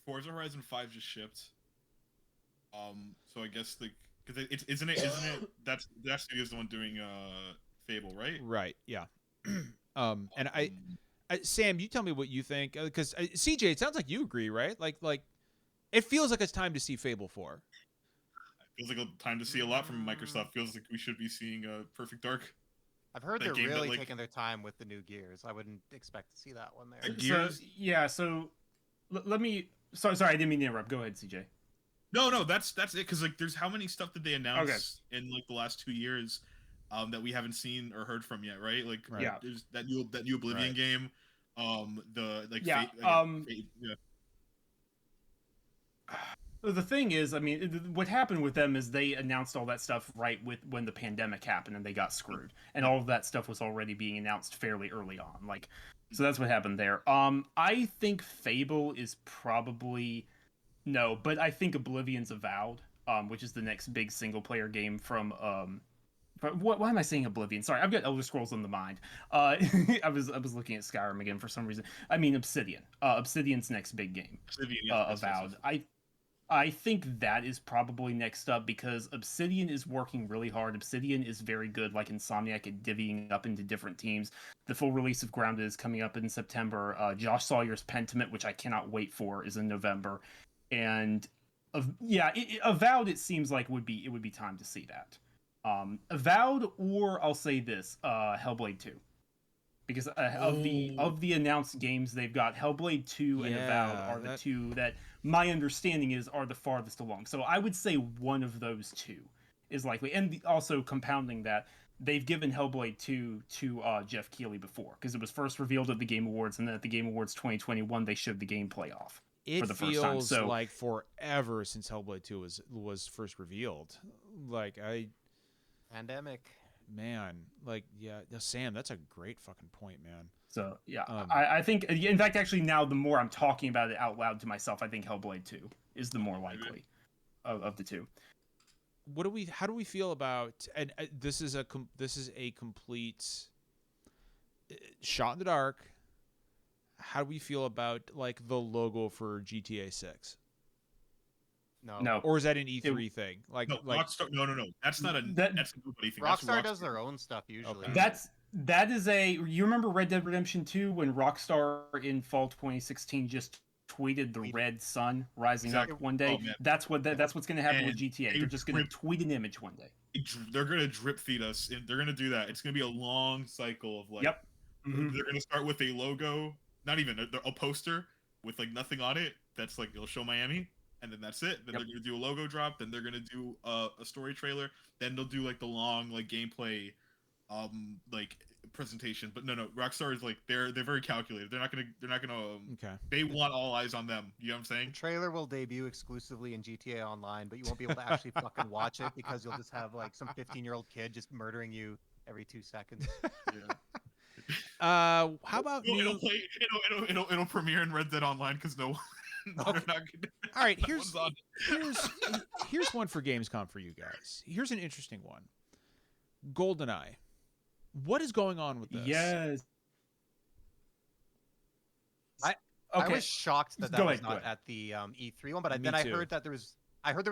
[SPEAKER 4] Forza Horizon 5 just shipped. So I guess because isn't it that studio's the one doing Fable, right?
[SPEAKER 1] Right. Yeah. And Sam, you tell me what you think, because CJ, it sounds like you agree, right? Like it feels like it's time to see Fable 4.
[SPEAKER 4] Feels like a time to see a lot from Microsoft. Feels like we should be seeing a Perfect Dark.
[SPEAKER 3] I've heard they're really taking their time with the new Gears. I wouldn't expect to see that one there.
[SPEAKER 4] Gears?
[SPEAKER 2] So let me. Sorry, I didn't mean to interrupt. Go ahead, CJ.
[SPEAKER 4] No, that's it. Because like, there's how many stuff did they announce in like the last 2 years, that we haven't seen or heard from yet, right? Like, there's that new Oblivion game,
[SPEAKER 2] The thing is, I mean, what happened with them is they announced all that stuff right when the pandemic happened and they got screwed. And all of that stuff was already being announced fairly early on. Like, so that's what happened there. I think Fable is probably no, but I think Oblivion's Avowed, which is the next big single player game from why am I saying Oblivion? Sorry, I've got Elder Scrolls on the mind. I was looking at Skyrim again for some reason. I mean Obsidian. Obsidian's next big game.
[SPEAKER 4] Obsidian,
[SPEAKER 2] Avowed. I think that is probably next up because Obsidian is working really hard. Obsidian is very good, like Insomniac, at divvying up into different teams. The full release of Grounded is coming up in September. Josh Sawyer's Pentiment, which I cannot wait for, is in November. And Avowed, it seems like it would be time to see that. Avowed, or I'll say this, Hellblade 2. Because of the announced games they've got, Hellblade 2 and Avowed are the two that my understanding is are the farthest along. So I would say one of those two is likely. And also compounding that, they've given Hellblade 2 to Jeff Keighley before, because it was first revealed at the Game Awards, and then at the Game Awards 2021 they showed the gameplay off for the first time. So
[SPEAKER 1] like forever since Hellblade 2 was first revealed. Like
[SPEAKER 3] Pandemic.
[SPEAKER 1] Man, like, yeah, Sam, that's a great fucking point, man.
[SPEAKER 2] So, yeah, I think, in fact, actually, now the more I'm talking about it out loud to myself, I think Hellblade 2 is the more likely of the two.
[SPEAKER 1] How do we feel about, and this is a complete shot in the dark. How do we feel about, like, the logo for GTA 6?
[SPEAKER 3] No.
[SPEAKER 1] Or is that an E3 thing? Like,
[SPEAKER 4] Rockstar. No. That's not that's a nobody thing.
[SPEAKER 3] Rockstar does their own stuff usually.
[SPEAKER 2] Okay. That is you remember Red Dead Redemption 2 when Rockstar in fall 2016 just tweeted the red sun rising up one day?
[SPEAKER 4] Oh,
[SPEAKER 2] that's what's going to happen with GTA. They're just going to tweet an image one day.
[SPEAKER 4] They're going to drip feed us. They're going to do that. It's going to be a long cycle of like.
[SPEAKER 2] Yep. Mm-hmm.
[SPEAKER 4] They're going to start with a logo, not even a poster with like nothing on it. That's like it'll show Miami. And then that's it. Then they're gonna do a logo drop. Then they're gonna do a story trailer. Then they'll do like the long like gameplay, like presentation. But no, Rockstar is like they're very calculated. They're not gonna.
[SPEAKER 1] Okay.
[SPEAKER 4] They want all eyes on them. You know what I'm saying?
[SPEAKER 3] The trailer will debut exclusively in GTA Online, but you won't be able to actually fucking watch it because you'll just have like some 15-year-old kid just murdering you every 2 seconds.
[SPEAKER 4] Yeah.
[SPEAKER 1] How about
[SPEAKER 4] it'll premiere in Red Dead Online because no.
[SPEAKER 1] Okay. All right, here's one for Gamescom for you guys. Here's an interesting one. GoldenEye. What is going on with this?
[SPEAKER 2] Yes.
[SPEAKER 3] I was shocked that was not at the E3 one, but then I heard that there was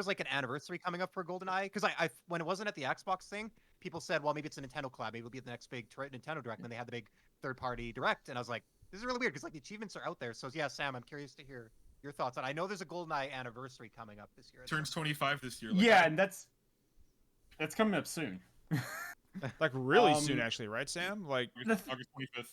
[SPEAKER 3] like an anniversary coming up for GoldenEye because I when it wasn't at the Xbox thing, people said, well, maybe it's a Nintendo collab, maybe it'll be the next big Nintendo Direct, and then they had the big third-party Direct, and I was like, this is really weird because like the achievements are out there. So yeah, Sam, I'm curious to hear your thoughts on. I know there's a GoldenEye anniversary coming up this year.
[SPEAKER 4] Turns 25 this year.
[SPEAKER 2] And that's coming up soon.
[SPEAKER 1] Like really soon, actually, right, Sam? Like
[SPEAKER 4] August 25th.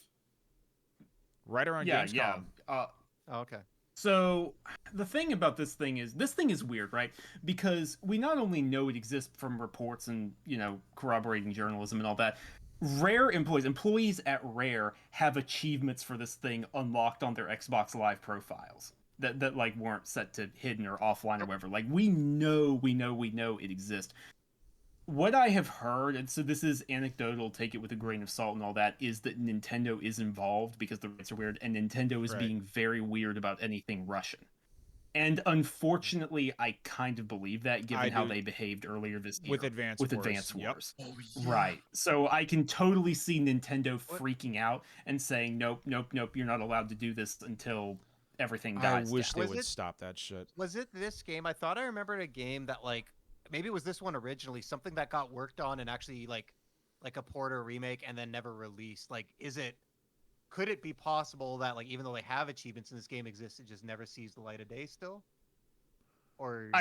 [SPEAKER 1] Right around Gamescom.
[SPEAKER 2] Yeah.
[SPEAKER 3] Okay.
[SPEAKER 2] So the thing about this thing is weird, right? Because we not only know it exists from reports and corroborating journalism and all that. Rare employees at Rare have achievements for this thing unlocked on their Xbox Live profiles that like weren't set to hidden or offline or whatever. Like we know it exists. What I have heard, and so this is anecdotal, take it with a grain of salt and all that, is that Nintendo is involved because the rights are weird, and Nintendo is being very weird about anything Russian. And unfortunately, I kind of believe that, given how they behaved earlier this year
[SPEAKER 1] with Advance Wars.
[SPEAKER 2] Yep. Oh, yeah. Right. So I can totally see Nintendo freaking out and saying, nope, you're not allowed to do this until everything dies.
[SPEAKER 1] I wish they would stop that shit.
[SPEAKER 3] Was it this game? I thought I remembered a game that like maybe it was this one originally, something that got worked on and actually like a port or remake and then never released. Like, could it be possible that like even though they have achievements in this game exists, it just never sees the light of day still? Or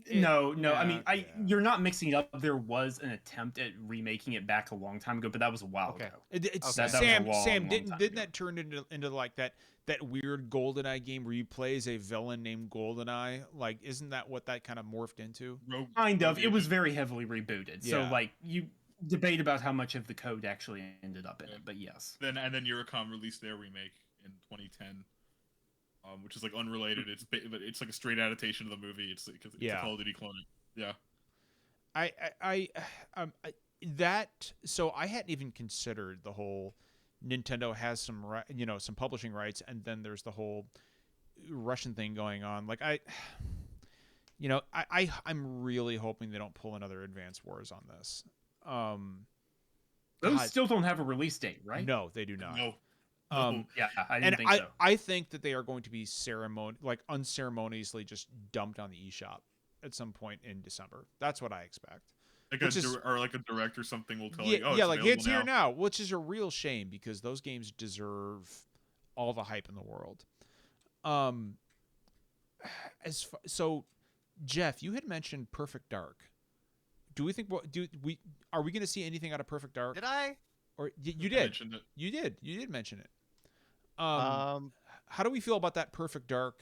[SPEAKER 2] you're not mixing it up. There was an attempt at remaking it back a long time ago, but that was a while ago.
[SPEAKER 1] Sam, didn't that turn into like that weird GoldenEye game where you play as a villain named GoldenEye? Like, isn't that what that kind of morphed into?
[SPEAKER 2] Kind of. It was very heavily rebooted. Yeah. So like you debate about how much of the code actually ended up in it, but yes.
[SPEAKER 4] Then Eurocom released their remake in 2010. Which is like unrelated. It's like a straight adaptation of the movie. It's a Call of Duty clone. Yeah.
[SPEAKER 1] So I hadn't even considered the whole Nintendo has some publishing rights, and then there's the whole Russian thing going on. Like I'm really hoping they don't pull another Advance Wars on this.
[SPEAKER 2] Those still don't have a release date, right?
[SPEAKER 1] No, they do not.
[SPEAKER 4] No.
[SPEAKER 1] Um,
[SPEAKER 2] Yeah, I
[SPEAKER 1] and
[SPEAKER 2] didn't think so.
[SPEAKER 1] I think that they are going to be unceremoniously just dumped on the eShop at some point in December. That's what I expect.
[SPEAKER 4] Like
[SPEAKER 1] Which is
[SPEAKER 4] or like a direct or something will tell
[SPEAKER 1] yeah,
[SPEAKER 4] you, oh,
[SPEAKER 1] yeah,
[SPEAKER 4] it's
[SPEAKER 1] like
[SPEAKER 4] available
[SPEAKER 1] it's here now, which is a real shame because those games deserve all the hype in the world. Um, so, Jeff, you had mentioned Perfect Dark. Do we think are we going to see anything out of Perfect Dark?
[SPEAKER 3] Did I?
[SPEAKER 1] Or you
[SPEAKER 4] I
[SPEAKER 1] did?
[SPEAKER 4] mentioned it.
[SPEAKER 1] You did mention it.
[SPEAKER 3] Um,
[SPEAKER 1] How do we feel about that Perfect Dark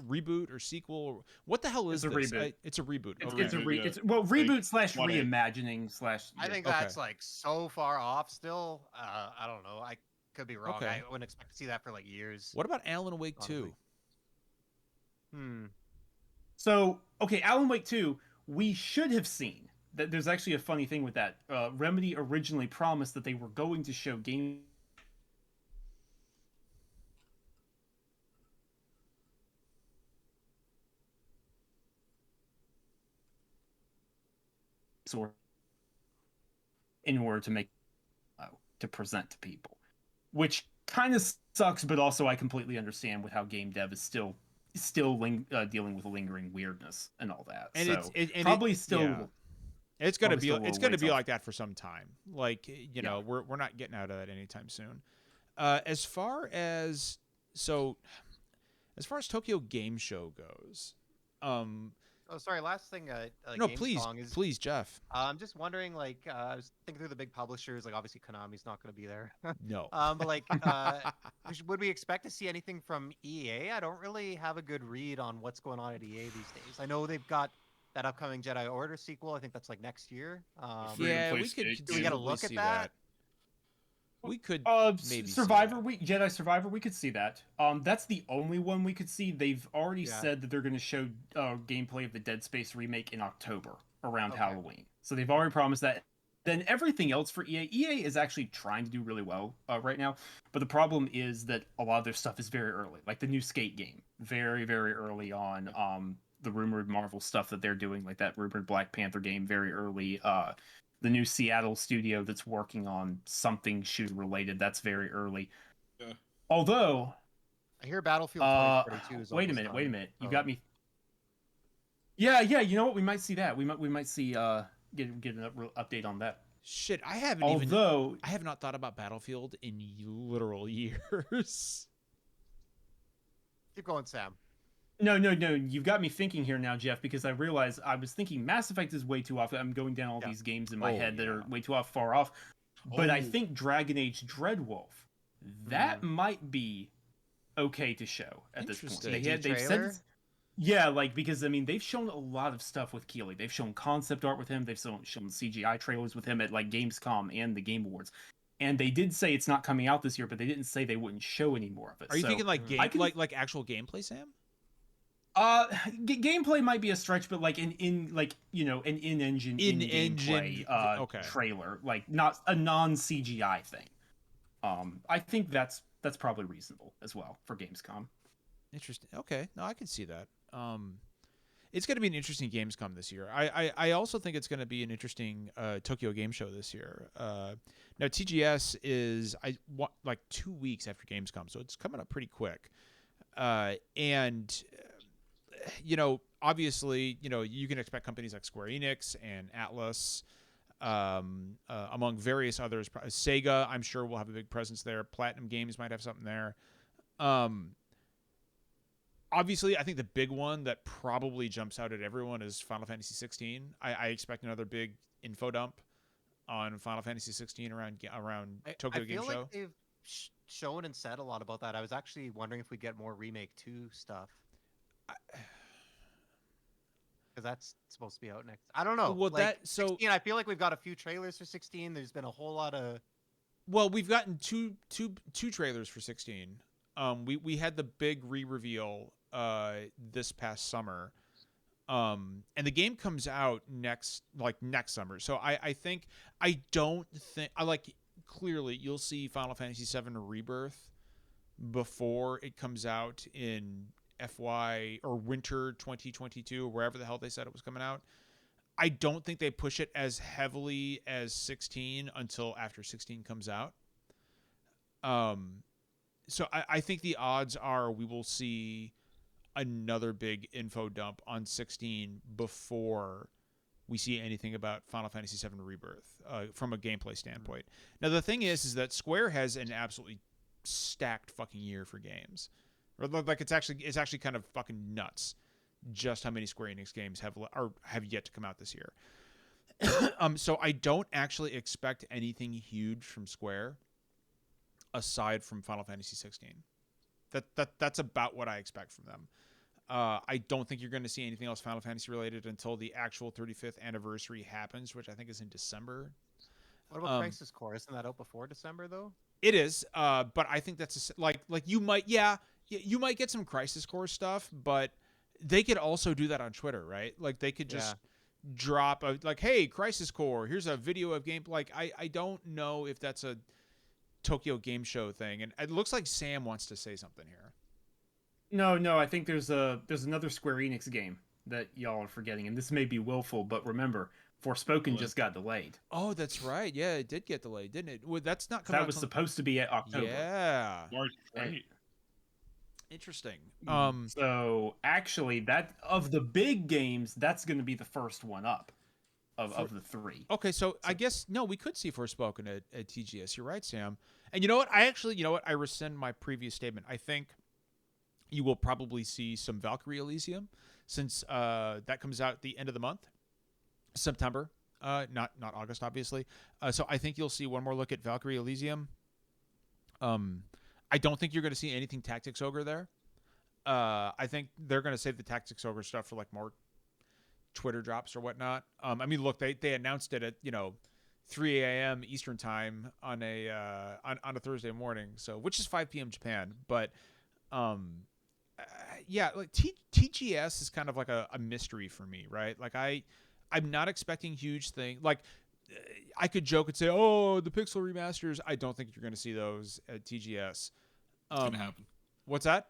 [SPEAKER 1] reboot or sequel? Or, what the hell is
[SPEAKER 2] It's a
[SPEAKER 1] this?
[SPEAKER 2] reboot.
[SPEAKER 1] It's a reboot.
[SPEAKER 2] It's,
[SPEAKER 1] Okay.
[SPEAKER 2] it's a
[SPEAKER 4] Yeah.
[SPEAKER 2] it's well
[SPEAKER 4] Like,
[SPEAKER 2] reboot slash
[SPEAKER 4] 1A.
[SPEAKER 2] reimagining slash.
[SPEAKER 3] I
[SPEAKER 2] Yeah.
[SPEAKER 3] think
[SPEAKER 1] Okay.
[SPEAKER 3] that's like so far off still. I don't know. I could be wrong.
[SPEAKER 1] Okay.
[SPEAKER 3] I wouldn't expect to see that for like years.
[SPEAKER 1] What about Alan Wake
[SPEAKER 3] Honestly.
[SPEAKER 1] 2?
[SPEAKER 2] So okay, Alan Wake 2, we should have seen that. There's actually a funny thing with that. Remedy originally promised that they were going to show game. Or in order to make to present to people, which kind of sucks, but also I completely understand with how game dev is still dealing with lingering weirdness and all that.
[SPEAKER 1] And
[SPEAKER 2] so
[SPEAKER 1] it's
[SPEAKER 2] probably still.
[SPEAKER 1] Yeah. It's gonna
[SPEAKER 2] Probably
[SPEAKER 1] be
[SPEAKER 2] still a
[SPEAKER 1] it's
[SPEAKER 2] little
[SPEAKER 1] gonna
[SPEAKER 2] ways
[SPEAKER 1] be
[SPEAKER 2] off.
[SPEAKER 1] like that for some time. Like you know, we're not getting out of that anytime soon. As far as Tokyo Game Show goes,
[SPEAKER 3] Oh, sorry. Last thing.
[SPEAKER 1] no,
[SPEAKER 3] Gamescom is.
[SPEAKER 1] please, Jeff.
[SPEAKER 3] I'm just wondering. Like, I was thinking through the big publishers. Like, obviously, Konami's not going to be there.
[SPEAKER 1] No.
[SPEAKER 3] But like, would we expect to see anything from EA? I don't really have a good read on what's going on at EA these days. I know they've got that upcoming Jedi Order sequel. I think that's like next year.
[SPEAKER 1] Yeah,
[SPEAKER 4] free-to-play
[SPEAKER 1] we could
[SPEAKER 4] skate
[SPEAKER 3] Do we get a
[SPEAKER 1] conceivably
[SPEAKER 3] look at
[SPEAKER 1] see
[SPEAKER 3] that?
[SPEAKER 1] We could maybe
[SPEAKER 2] Survivor
[SPEAKER 1] see that.
[SPEAKER 2] Week, Jedi Survivor, we could see that. That's the only one we could see. They've already
[SPEAKER 3] Yeah.
[SPEAKER 2] said that they're going to show gameplay of the Dead Space remake in October around
[SPEAKER 3] Okay.
[SPEAKER 2] Halloween. So they've already promised that. Then everything else for EA is actually trying to do really well right now. But the problem is that a lot of their stuff is very early, like the new Skate game, very very early on. The rumored Marvel stuff that they're doing, like that rumored Black Panther game, very early. The new Seattle studio that's working on something shooter related, that's very early.
[SPEAKER 4] Yeah.
[SPEAKER 2] Although,
[SPEAKER 3] I hear Battlefield 2042 is
[SPEAKER 2] wait a
[SPEAKER 3] almost
[SPEAKER 2] minute,
[SPEAKER 3] done,
[SPEAKER 2] you
[SPEAKER 3] so-
[SPEAKER 2] got me. Yeah, you know what? We might see that. We might see get an update on that.
[SPEAKER 1] Shit, I have not thought about Battlefield in literal years.
[SPEAKER 3] Keep going, Sam.
[SPEAKER 2] No. You've got me thinking here now, Jeff, because I realized I was thinking Mass Effect is way too off. I'm going down all these games in my head that are way too far off. But I think Dragon Age Dreadwolf, that might be okay to show at this point.
[SPEAKER 1] Interesting.
[SPEAKER 2] They've said, yeah, like because I mean they've shown a lot of stuff with Keeley. They've shown concept art with him. They've shown CGI trailers with him at like Gamescom and the Game Awards. And they did say it's not coming out this year, but they didn't say they wouldn't show any more of it.
[SPEAKER 1] Are you thinking like like actual gameplay, Sam?
[SPEAKER 2] Gameplay might be a stretch, but like an in-engine gameplay trailer, like not a non-CGI thing. I think that's probably reasonable as well for Gamescom.
[SPEAKER 1] Interesting. Okay, no, I can see that. It's going to be an interesting Gamescom this year. I also think it's going to be an interesting Tokyo Game Show this year. Now TGS is like 2 weeks after Gamescom, so it's coming up pretty quick. And you know, obviously, you know, you can expect companies like Square Enix and Atlas, among various others. Sega, I'm sure, will have a big presence there. Platinum Games might have something there. Obviously, I think the big one that probably jumps out at everyone is Final Fantasy 16. I expect another big info dump on Final Fantasy 16 around Tokyo Game Show.
[SPEAKER 3] I feel like they've shown and said a lot about that. I was actually wondering if we get more Remake 2 stuff. Because that's supposed to be out next. I don't know.
[SPEAKER 1] Well,
[SPEAKER 3] like, 16, I feel like we've got a few trailers for 16. There's been a whole lot of.
[SPEAKER 1] Well, we've gotten two trailers for 16. We had the big re-reveal this past summer, and the game comes out next summer. So clearly you'll see Final Fantasy VII Rebirth before it comes out in FY or winter 2022 or wherever the hell they said it was coming out. I don't think they push it as heavily as 16 until after 16 comes out. So I think the odds are we will see another big info dump on 16 before we see anything about Final Fantasy VII Rebirth from a gameplay standpoint. Now the thing is that Square has an absolutely stacked fucking year for games. Like it's actually kind of fucking nuts just how many Square Enix games have yet to come out this year. So I don't actually expect anything huge from Square aside from Final Fantasy 16. That's about what I expect from them. I don't think you're going to see anything else Final Fantasy related until the actual 35th anniversary happens, which I think is in December.
[SPEAKER 3] What about Crisis Core? Isn't that out before December though?
[SPEAKER 1] It is, but I think that's like you might you might get some Crisis Core stuff, but they could also do that on Twitter, right? Like they could just drop like, hey, Crisis Core, here's a video of game. Like I don't know if that's a Tokyo Game Show thing, and it looks like Sam wants to say something here.
[SPEAKER 2] No, I think there's another Square Enix game that y'all are forgetting, and this may be willful, but remember, Forspoken just got delayed.
[SPEAKER 1] Oh, that's right. Yeah, it did get delayed, didn't it? Well, that's not coming out.
[SPEAKER 2] That was supposed to be at October.
[SPEAKER 1] Yeah.
[SPEAKER 4] March, right?
[SPEAKER 1] Interesting.
[SPEAKER 2] So actually, that of the big games, that's going to be the first one up of the three.
[SPEAKER 1] Okay, so I guess no, we could see Forspoken at TGS. You're right, Sam. And you know what? I rescind my previous statement. I think you will probably see some Valkyrie Elysium, since that comes out at the end of the month, September, not August, obviously. So I think you'll see one more look at Valkyrie Elysium. I don't think you're going to see anything Tactics Ogre there. I think they're going to save the Tactics Ogre stuff for like more Twitter drops or whatnot. I mean, look, they announced it at 3 a.m. Eastern time on a Thursday morning, so which is 5 p.m. Japan, but. Yeah, like TGS is kind of like a mystery for me, right? Like I'm not expecting huge thing. Like I could joke and say, "Oh, the Pixel remasters." I don't think you're going to see those at TGS.
[SPEAKER 4] It's gonna happen.
[SPEAKER 1] What's that?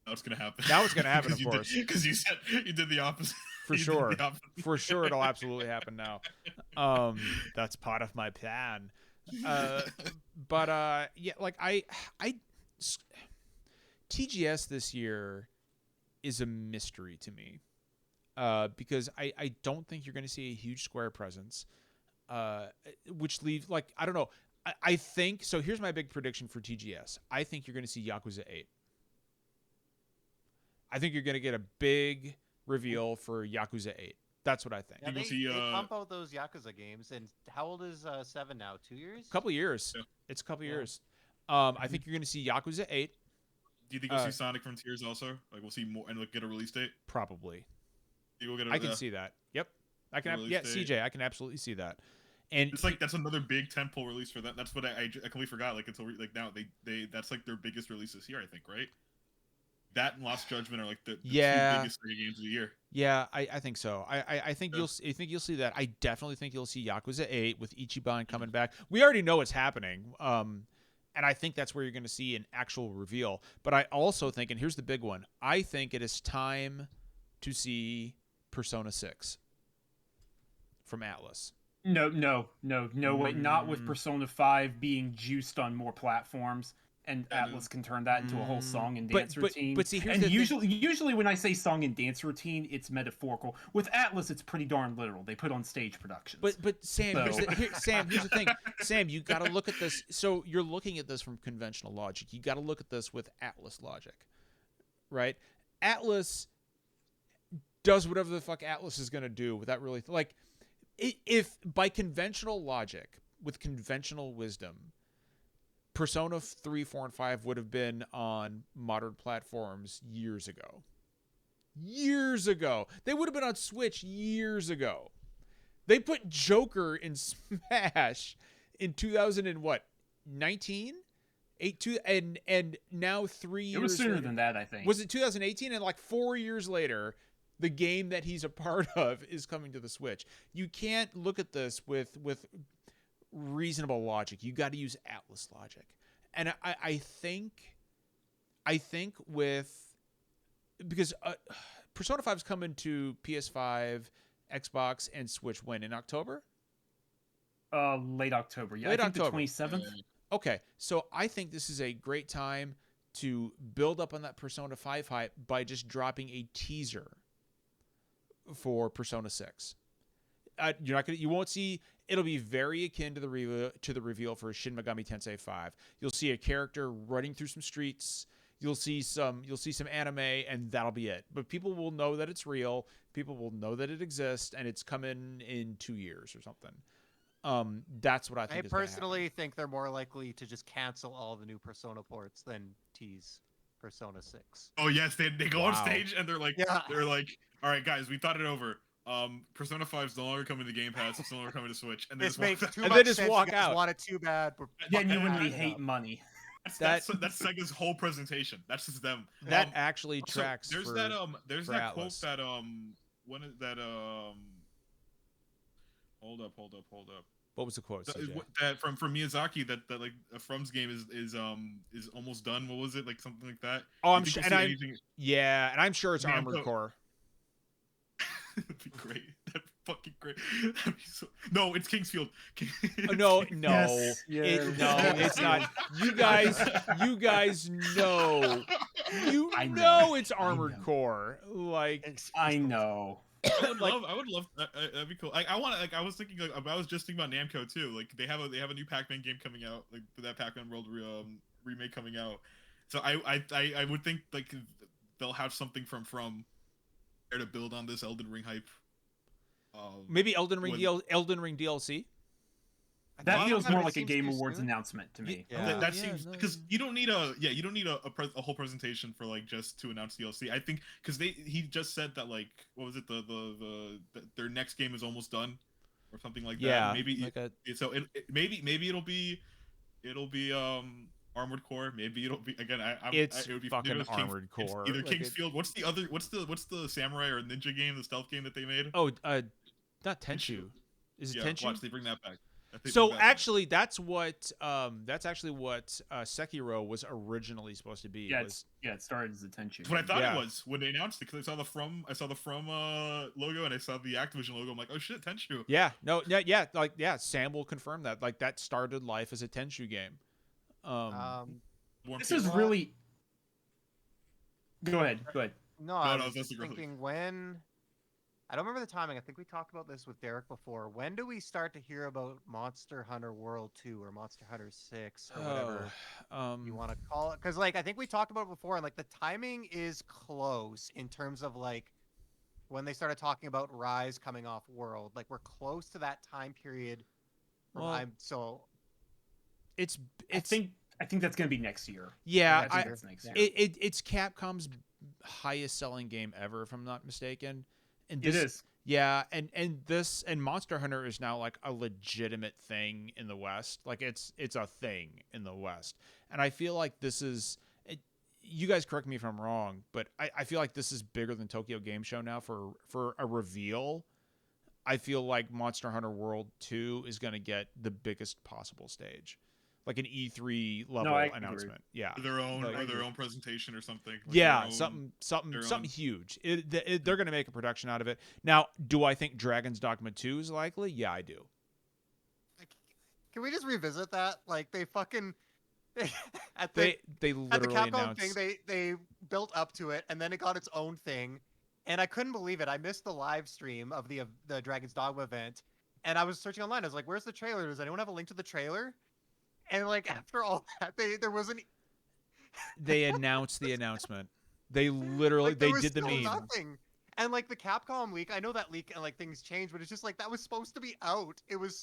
[SPEAKER 4] Now it's gonna happen.
[SPEAKER 1] Now it's gonna happen, of course.
[SPEAKER 4] Because you said you did the opposite.
[SPEAKER 1] For sure. For sure, it'll absolutely happen now. That's part of my plan. But yeah, like I. TGS this year is a mystery to me because I don't think you're going to see a huge Square presence, which leaves, like, I don't know. I think, so here's my big prediction for TGS. I think you're going to see Yakuza 8. I think you're going to get a big reveal for Yakuza 8. That's what I think.
[SPEAKER 3] Yeah, they pump out those Yakuza games. And how old is 7 now? 2 years?
[SPEAKER 1] A couple years. Yeah. It's a couple years. I think you're going to see Yakuza 8.
[SPEAKER 4] Do you think we'll see Sonic Frontiers also? Like we'll see more and get a release date?
[SPEAKER 1] Probably.
[SPEAKER 4] I
[SPEAKER 1] can see that. Yep. I can. CJ, I can absolutely see that. And
[SPEAKER 4] it's like that's another big tentpole release for them. That's what I completely forgot. Like until now they that's like their biggest release this year, I think, right? That and Lost Judgment are like the two biggest games of the year.
[SPEAKER 1] Yeah, I think so. I think you'll see that. I definitely think you'll see Yakuza 8 with Ichiban coming back. We already know it's happening. And I think that's where you're going to see an actual reveal. But I also think, and here's the big one, I think it is time to see Persona 6 from Atlas.
[SPEAKER 2] No, wait, not with Persona 5 being juiced on more platforms. And Atlas can turn that into a whole song and dance routine.
[SPEAKER 1] But see, here's
[SPEAKER 2] and
[SPEAKER 1] the
[SPEAKER 2] usually when I say song and dance routine, it's metaphorical. With Atlas, it's pretty darn literal. They put on stage productions.
[SPEAKER 1] But Sam, here's the thing. Sam, you got to look at this. So you're looking at this from conventional logic. You got to look at this with Atlas logic, right? Atlas does whatever the fuck Atlas is going to do without really if by conventional logic, with conventional wisdom, Persona 3, 4, and 5 would have been on modern platforms years ago. Years ago. They would have been on Switch years ago. They put Joker in Smash in 2019? And now 3 years
[SPEAKER 2] It was sooner
[SPEAKER 1] later,
[SPEAKER 2] than that, I think.
[SPEAKER 1] Was it 2018? And like 4 years later, the game that he's a part of is coming to the Switch. You can't look at this with reasonable logic. You got to use Atlas logic. And I think with, because Persona 5's coming to PS5, Xbox, and Switch when, in October?
[SPEAKER 2] Late October. Yeah,
[SPEAKER 1] Late
[SPEAKER 2] I think
[SPEAKER 1] October.
[SPEAKER 2] the 27th.
[SPEAKER 1] Okay, so I think this is a great time to build up on that Persona 5 hype by just dropping a teaser for Persona 6. You're not gonna, you won't see. It'll be very akin to the reveal for Shin Megami Tensei 5. You'll see a character running through some streets. You'll see some anime, and that'll be it. But people will know that it's real. People will know that it exists, and it's coming in 2 years or something. That's what I think.
[SPEAKER 3] I personally think they're more likely to just cancel all the new Persona ports than tease Persona 6.
[SPEAKER 4] Oh yes, they go on stage and they're like,
[SPEAKER 3] Yeah.
[SPEAKER 4] all right, guys, we thought it over. Persona 5 is no longer coming to Game Pass. It's no longer coming to Switch. And
[SPEAKER 3] This makes too
[SPEAKER 1] and
[SPEAKER 3] much
[SPEAKER 1] they just
[SPEAKER 3] sense.
[SPEAKER 1] walk
[SPEAKER 3] You guys
[SPEAKER 1] out.
[SPEAKER 3] want it too bad.
[SPEAKER 2] Genuinely hate money.
[SPEAKER 4] That's Sega's whole presentation. That's just them.
[SPEAKER 1] That actually tracks.
[SPEAKER 4] There's
[SPEAKER 1] for,
[SPEAKER 4] there's
[SPEAKER 1] for
[SPEAKER 4] that
[SPEAKER 1] Atlas.
[SPEAKER 4] quote that when is that hold up.
[SPEAKER 1] What was the quote?
[SPEAKER 4] That from Miyazaki that like a From's game is almost done. What was it, like something like that?
[SPEAKER 1] Oh, I'm sure, and I'm sure it's Armored Core.
[SPEAKER 4] That'd be great. That'd be fucking great. That'd be so... No, it's Kingsfield.
[SPEAKER 1] No,
[SPEAKER 2] Yes.
[SPEAKER 1] it's not. You guys know.
[SPEAKER 2] I know.
[SPEAKER 1] know it's Armored Core. Like
[SPEAKER 2] I know.
[SPEAKER 4] I would love that'd be cool. I want I was thinking I was just thinking about Namco too. Like they have a new Pac-Man game coming out, like that Pac-Man World remake coming out. So I would think like they'll have something from there to build on this Elden Ring hype.
[SPEAKER 1] maybe Elden Ring DLC.
[SPEAKER 2] That feels more like a Game Awards announcement to me.
[SPEAKER 3] Yeah.
[SPEAKER 4] That seems because you don't need a whole presentation for like just to announce DLC. I think because he just said that like what was it their next game is almost done or something like that.
[SPEAKER 1] Yeah,
[SPEAKER 4] maybe
[SPEAKER 1] like
[SPEAKER 4] maybe it'll be Armored Core. Maybe it'll be again.
[SPEAKER 1] It's
[SPEAKER 4] it would be
[SPEAKER 1] fucking Armored Core.
[SPEAKER 4] Either
[SPEAKER 1] Like
[SPEAKER 4] Kingsfield. What's the samurai or ninja game, the stealth game that they made?
[SPEAKER 1] Oh, not Tenchu. Is it Tenchu?
[SPEAKER 4] Watch, they bring that back.
[SPEAKER 1] So actually, that's actually what Sekiro was originally supposed to be.
[SPEAKER 2] Yeah, it started as a Tenchu.
[SPEAKER 4] That's what I thought it was when they announced it, because I saw the From logo and I saw the Activision logo. I'm like, oh shit, Tenchu.
[SPEAKER 1] Yeah, Sam will confirm that. Like that started life as a Tenchu game.
[SPEAKER 2] This is really. Go ahead.
[SPEAKER 3] No, I was just thinking when. I don't remember the timing. I think we talked about this with Derek before. When do we start to hear about Monster Hunter World 2 or Monster Hunter 6 or whatever you want to call it? Because like I think we talked about it before, and like the timing is close in terms of like when they started talking about Rise coming off World. Like we're close to that time period.
[SPEAKER 1] Well,
[SPEAKER 3] I
[SPEAKER 2] think that's gonna be next year.
[SPEAKER 1] Yeah,
[SPEAKER 2] that's next year.
[SPEAKER 1] It's Capcom's highest selling game ever, if I'm not mistaken. And this,
[SPEAKER 2] it is.
[SPEAKER 1] Yeah, and Monster Hunter is now like a legitimate thing in the West. Like it's a thing in the West. And I feel like this is you guys correct me if I'm wrong, but I feel like this is bigger than Tokyo Game Show now for a reveal. I feel like Monster Hunter World 2 is going to get the biggest possible stage. Like an E3 level announcement.
[SPEAKER 2] Agree.
[SPEAKER 1] Yeah.
[SPEAKER 4] Their own presentation or something. Like
[SPEAKER 1] yeah, something huge. They're going to make a production out of it. Now, do I think Dragon's Dogma 2 is likely? Yeah, I do.
[SPEAKER 3] Can we just revisit that? Like they fucking
[SPEAKER 1] they literally
[SPEAKER 3] at the Capcom
[SPEAKER 1] announced...
[SPEAKER 3] thing, they built up to it and then it got its own thing. And I couldn't believe it. I missed the live stream of the Dragon's Dogma event, and I was searching online. I was like, "Where's the trailer? Does anyone have a link to the trailer?" And like after all that, there wasn't.
[SPEAKER 1] They announced the announcement. They literally
[SPEAKER 3] like,
[SPEAKER 1] they
[SPEAKER 3] was
[SPEAKER 1] did the
[SPEAKER 3] still
[SPEAKER 1] meme.
[SPEAKER 3] Nothing. And like the Capcom leak, I know that leak and like things changed, but it's just like that was supposed to be out. It was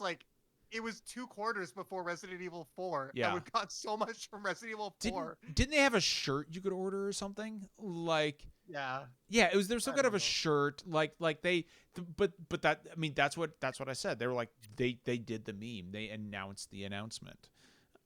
[SPEAKER 3] 2 quarters before Resident Evil 4.
[SPEAKER 1] Yeah,
[SPEAKER 3] and we've got so much from Resident Evil 4.
[SPEAKER 1] Didn't they have a shirt you could order or something? Like
[SPEAKER 3] yeah,
[SPEAKER 1] it was there's some kind of a shirt like they, but that I mean that's what I said. They were like they did the meme. They announced the announcement.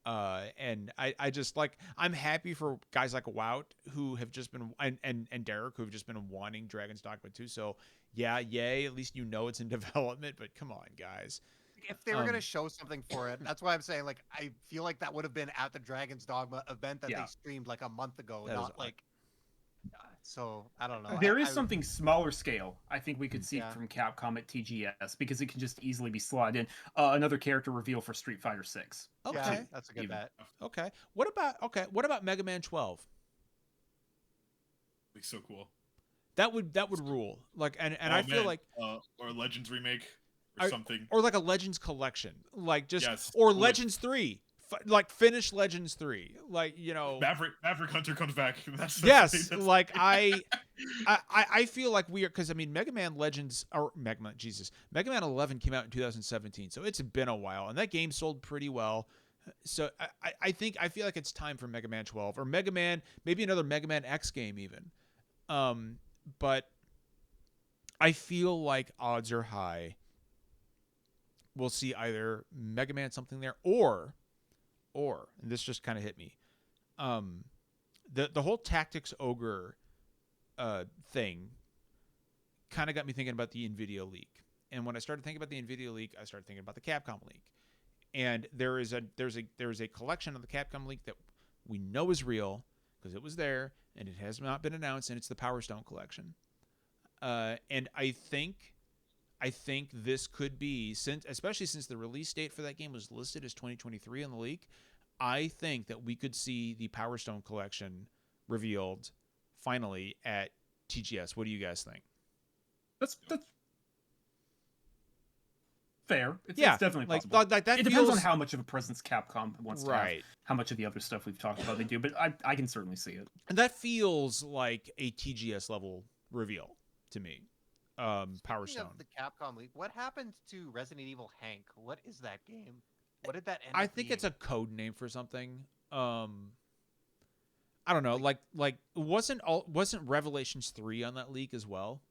[SPEAKER 1] And I just like I'm happy for guys like Wout who have just been and Derek who have just been wanting Dragon's Dogma 2. So yeah, yay, at least you know it's in development, but come on guys.
[SPEAKER 3] If they were gonna show something for it, that's why I'm saying like I feel like that would have been at the Dragon's Dogma event that they streamed like a month ago, not like So I don't know.
[SPEAKER 2] There is something smaller scale I think we could see
[SPEAKER 3] Yeah.
[SPEAKER 2] from Capcom at TGS because it can just easily be slotted in. Another character reveal for Street Fighter 6.
[SPEAKER 1] Okay.
[SPEAKER 3] Yeah, that's a good
[SPEAKER 2] Even.
[SPEAKER 3] bet.
[SPEAKER 1] Okay. What about Mega Man 12?
[SPEAKER 4] Be so cool.
[SPEAKER 1] That would rule. Like and I feel
[SPEAKER 4] man.
[SPEAKER 1] like
[SPEAKER 4] Or Legends remake or something.
[SPEAKER 1] or like a Legends collection. Like just
[SPEAKER 4] Yes.
[SPEAKER 1] or Legends 3. Like finish Legends 3. Like, you know,
[SPEAKER 4] Maverick Hunter comes back. That's
[SPEAKER 1] yes,
[SPEAKER 4] that's
[SPEAKER 1] like I feel like we are, because I mean Mega Man 11 came out in 2017, so it's been a while, and that game sold pretty well. So I feel like it's time for Mega Man 12 or Mega Man, maybe another Mega Man X game even. But I feel like odds are high we'll see either Mega Man something there or and this just kind of hit me. The whole Tactics Ogre thing kind of got me thinking about the NVIDIA leak. And when I started thinking about the NVIDIA leak, I started thinking about the Capcom leak. And there's a collection of the Capcom leak that we know is real because it was there and it has not been announced, and it's the Power Stone collection. And I think this could be, especially since the release date for that game was listed as 2023 on the leak, I think that we could see the Power Stone collection revealed finally at TGS. What do you guys think?
[SPEAKER 2] That's fair. It's definitely
[SPEAKER 1] like,
[SPEAKER 2] possible.
[SPEAKER 1] Like that
[SPEAKER 2] it depends on how much of a presence Capcom wants to have. How much of the other stuff we've talked about they do, but I can certainly see it.
[SPEAKER 1] And that feels like a TGS level reveal to me. Power Stone.
[SPEAKER 3] Of the Capcom leak, what happened to Resident Evil Hank? What is that game? What did that end
[SPEAKER 1] I
[SPEAKER 3] up
[SPEAKER 1] think
[SPEAKER 3] being?
[SPEAKER 1] it's a code name for something. I don't know. Like wasn't Revelations 3 on that leak as well?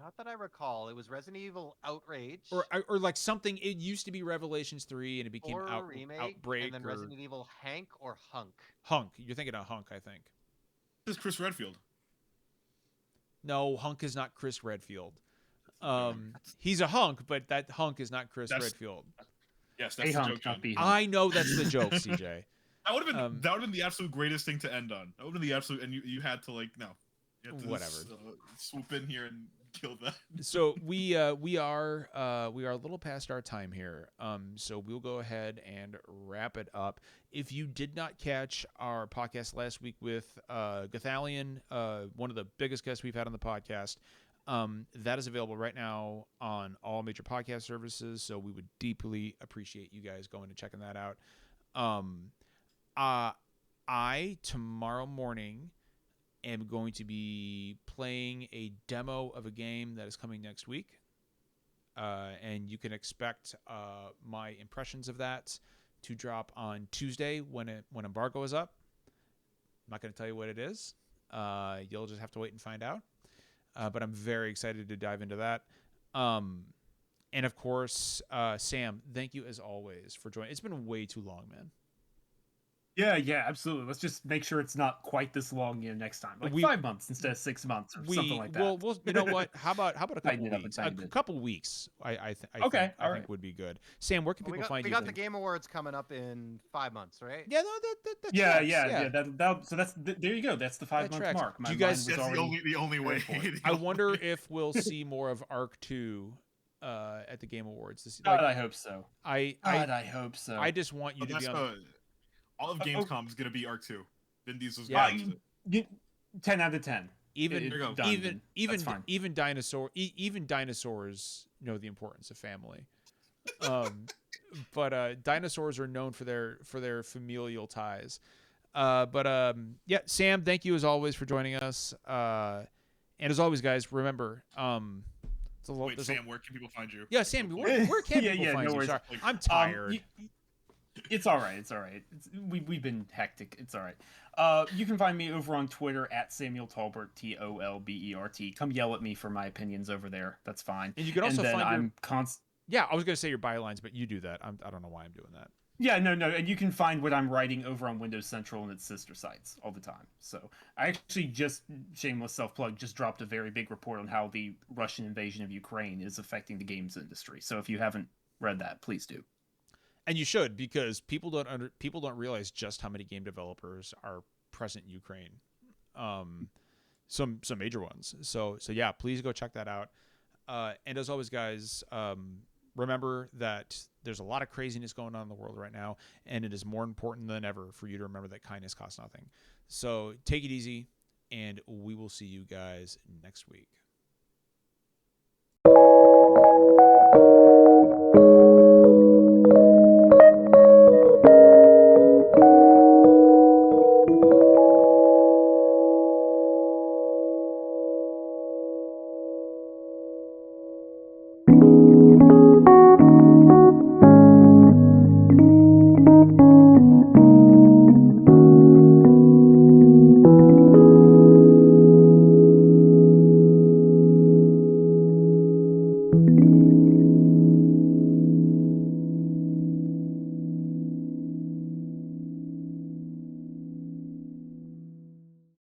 [SPEAKER 3] Not that I recall. It was Resident Evil Outrage,
[SPEAKER 1] or like something. It used to be Revelations 3, and it became
[SPEAKER 3] remake,
[SPEAKER 1] Outbreak,
[SPEAKER 3] and then
[SPEAKER 1] or
[SPEAKER 3] Resident Evil Hank or Hunk.
[SPEAKER 1] Hunk. You're thinking of Hunk, I think.
[SPEAKER 4] This is Chris Redfield.
[SPEAKER 1] No, Hunk is not Chris Redfield. He's a hunk, but that hunk is not Chris Redfield.
[SPEAKER 4] Yes, that's the joke, John.
[SPEAKER 1] I know that's the joke, CJ.
[SPEAKER 4] That would have been the absolute greatest thing to end on. That would have been the absolute, and you had to like no, you had to
[SPEAKER 1] whatever
[SPEAKER 4] swoop in here and kill that.
[SPEAKER 1] So we are a little past our time here. So we'll go ahead and wrap it up. If you did not catch our podcast last week with Gathalion, one of the biggest guests we've had on the podcast, that is available right now on all major podcast services. So we would deeply appreciate you guys going and checking that out. I tomorrow morning am going to be playing a demo of a game that is coming next week. And you can expect my impressions of that to drop on Tuesday when embargo is up. I'm not going to tell you what it is. You'll just have to wait and find out. But I'm very excited to dive into that. And of course, Sam, thank you as always for joining. It's been way too long, man.
[SPEAKER 2] Yeah, absolutely. Let's just make sure it's not quite this long next time. Like 5 months instead of 6 months or something like that.
[SPEAKER 1] Well, you know what? How about a couple weeks? A couple weeks, I think would be good. Sam, where can people find you?
[SPEAKER 3] We got the Game Awards coming up in 5 months, right?
[SPEAKER 1] Yeah, no, that
[SPEAKER 2] so there you go. That's the 5 month mark.
[SPEAKER 1] Do you guys?
[SPEAKER 4] That's the only way.
[SPEAKER 1] I wonder if we'll see more of Arc 2 at the Game Awards this
[SPEAKER 2] year. God, I hope so.
[SPEAKER 1] I
[SPEAKER 2] hope so.
[SPEAKER 1] I just want you to be on.
[SPEAKER 4] All of Gamescom is going to be Arc 2. Vin Diesel's
[SPEAKER 2] going to 10 out of 10.
[SPEAKER 1] Even dinosaurs know the importance of family. But dinosaurs are known for their familial ties. Yeah, Sam, thank you as always for joining us. And as always, guys, remember,
[SPEAKER 4] Sam, where can people find you?
[SPEAKER 1] Yeah, Sam, where can people find you? Sorry, I'm tired.
[SPEAKER 2] It's all right. We've been hectic. It's all right. You can find me over on Twitter at Samuel Tolbert, Tolbert. Come yell at me for my opinions over there. That's fine.
[SPEAKER 1] And you can also find
[SPEAKER 2] Yeah,
[SPEAKER 1] I was going to say your bylines, but you do that. I don't know why I'm doing that.
[SPEAKER 2] Yeah, no. And you can find what I'm writing over on Windows Central and its sister sites all the time. So I actually just, shameless self-plug, just dropped a very big report on how the Russian invasion of Ukraine is affecting the games industry. So if you haven't read that, please do.
[SPEAKER 1] And you should, because people don't realize just how many game developers are present in Ukraine. some major ones. So yeah, please go check that out. And as always, guys, remember that there's a lot of craziness going on in the world right now, and it is more important than ever for you to remember that kindness costs nothing. So take it easy, and we will see you guys next week.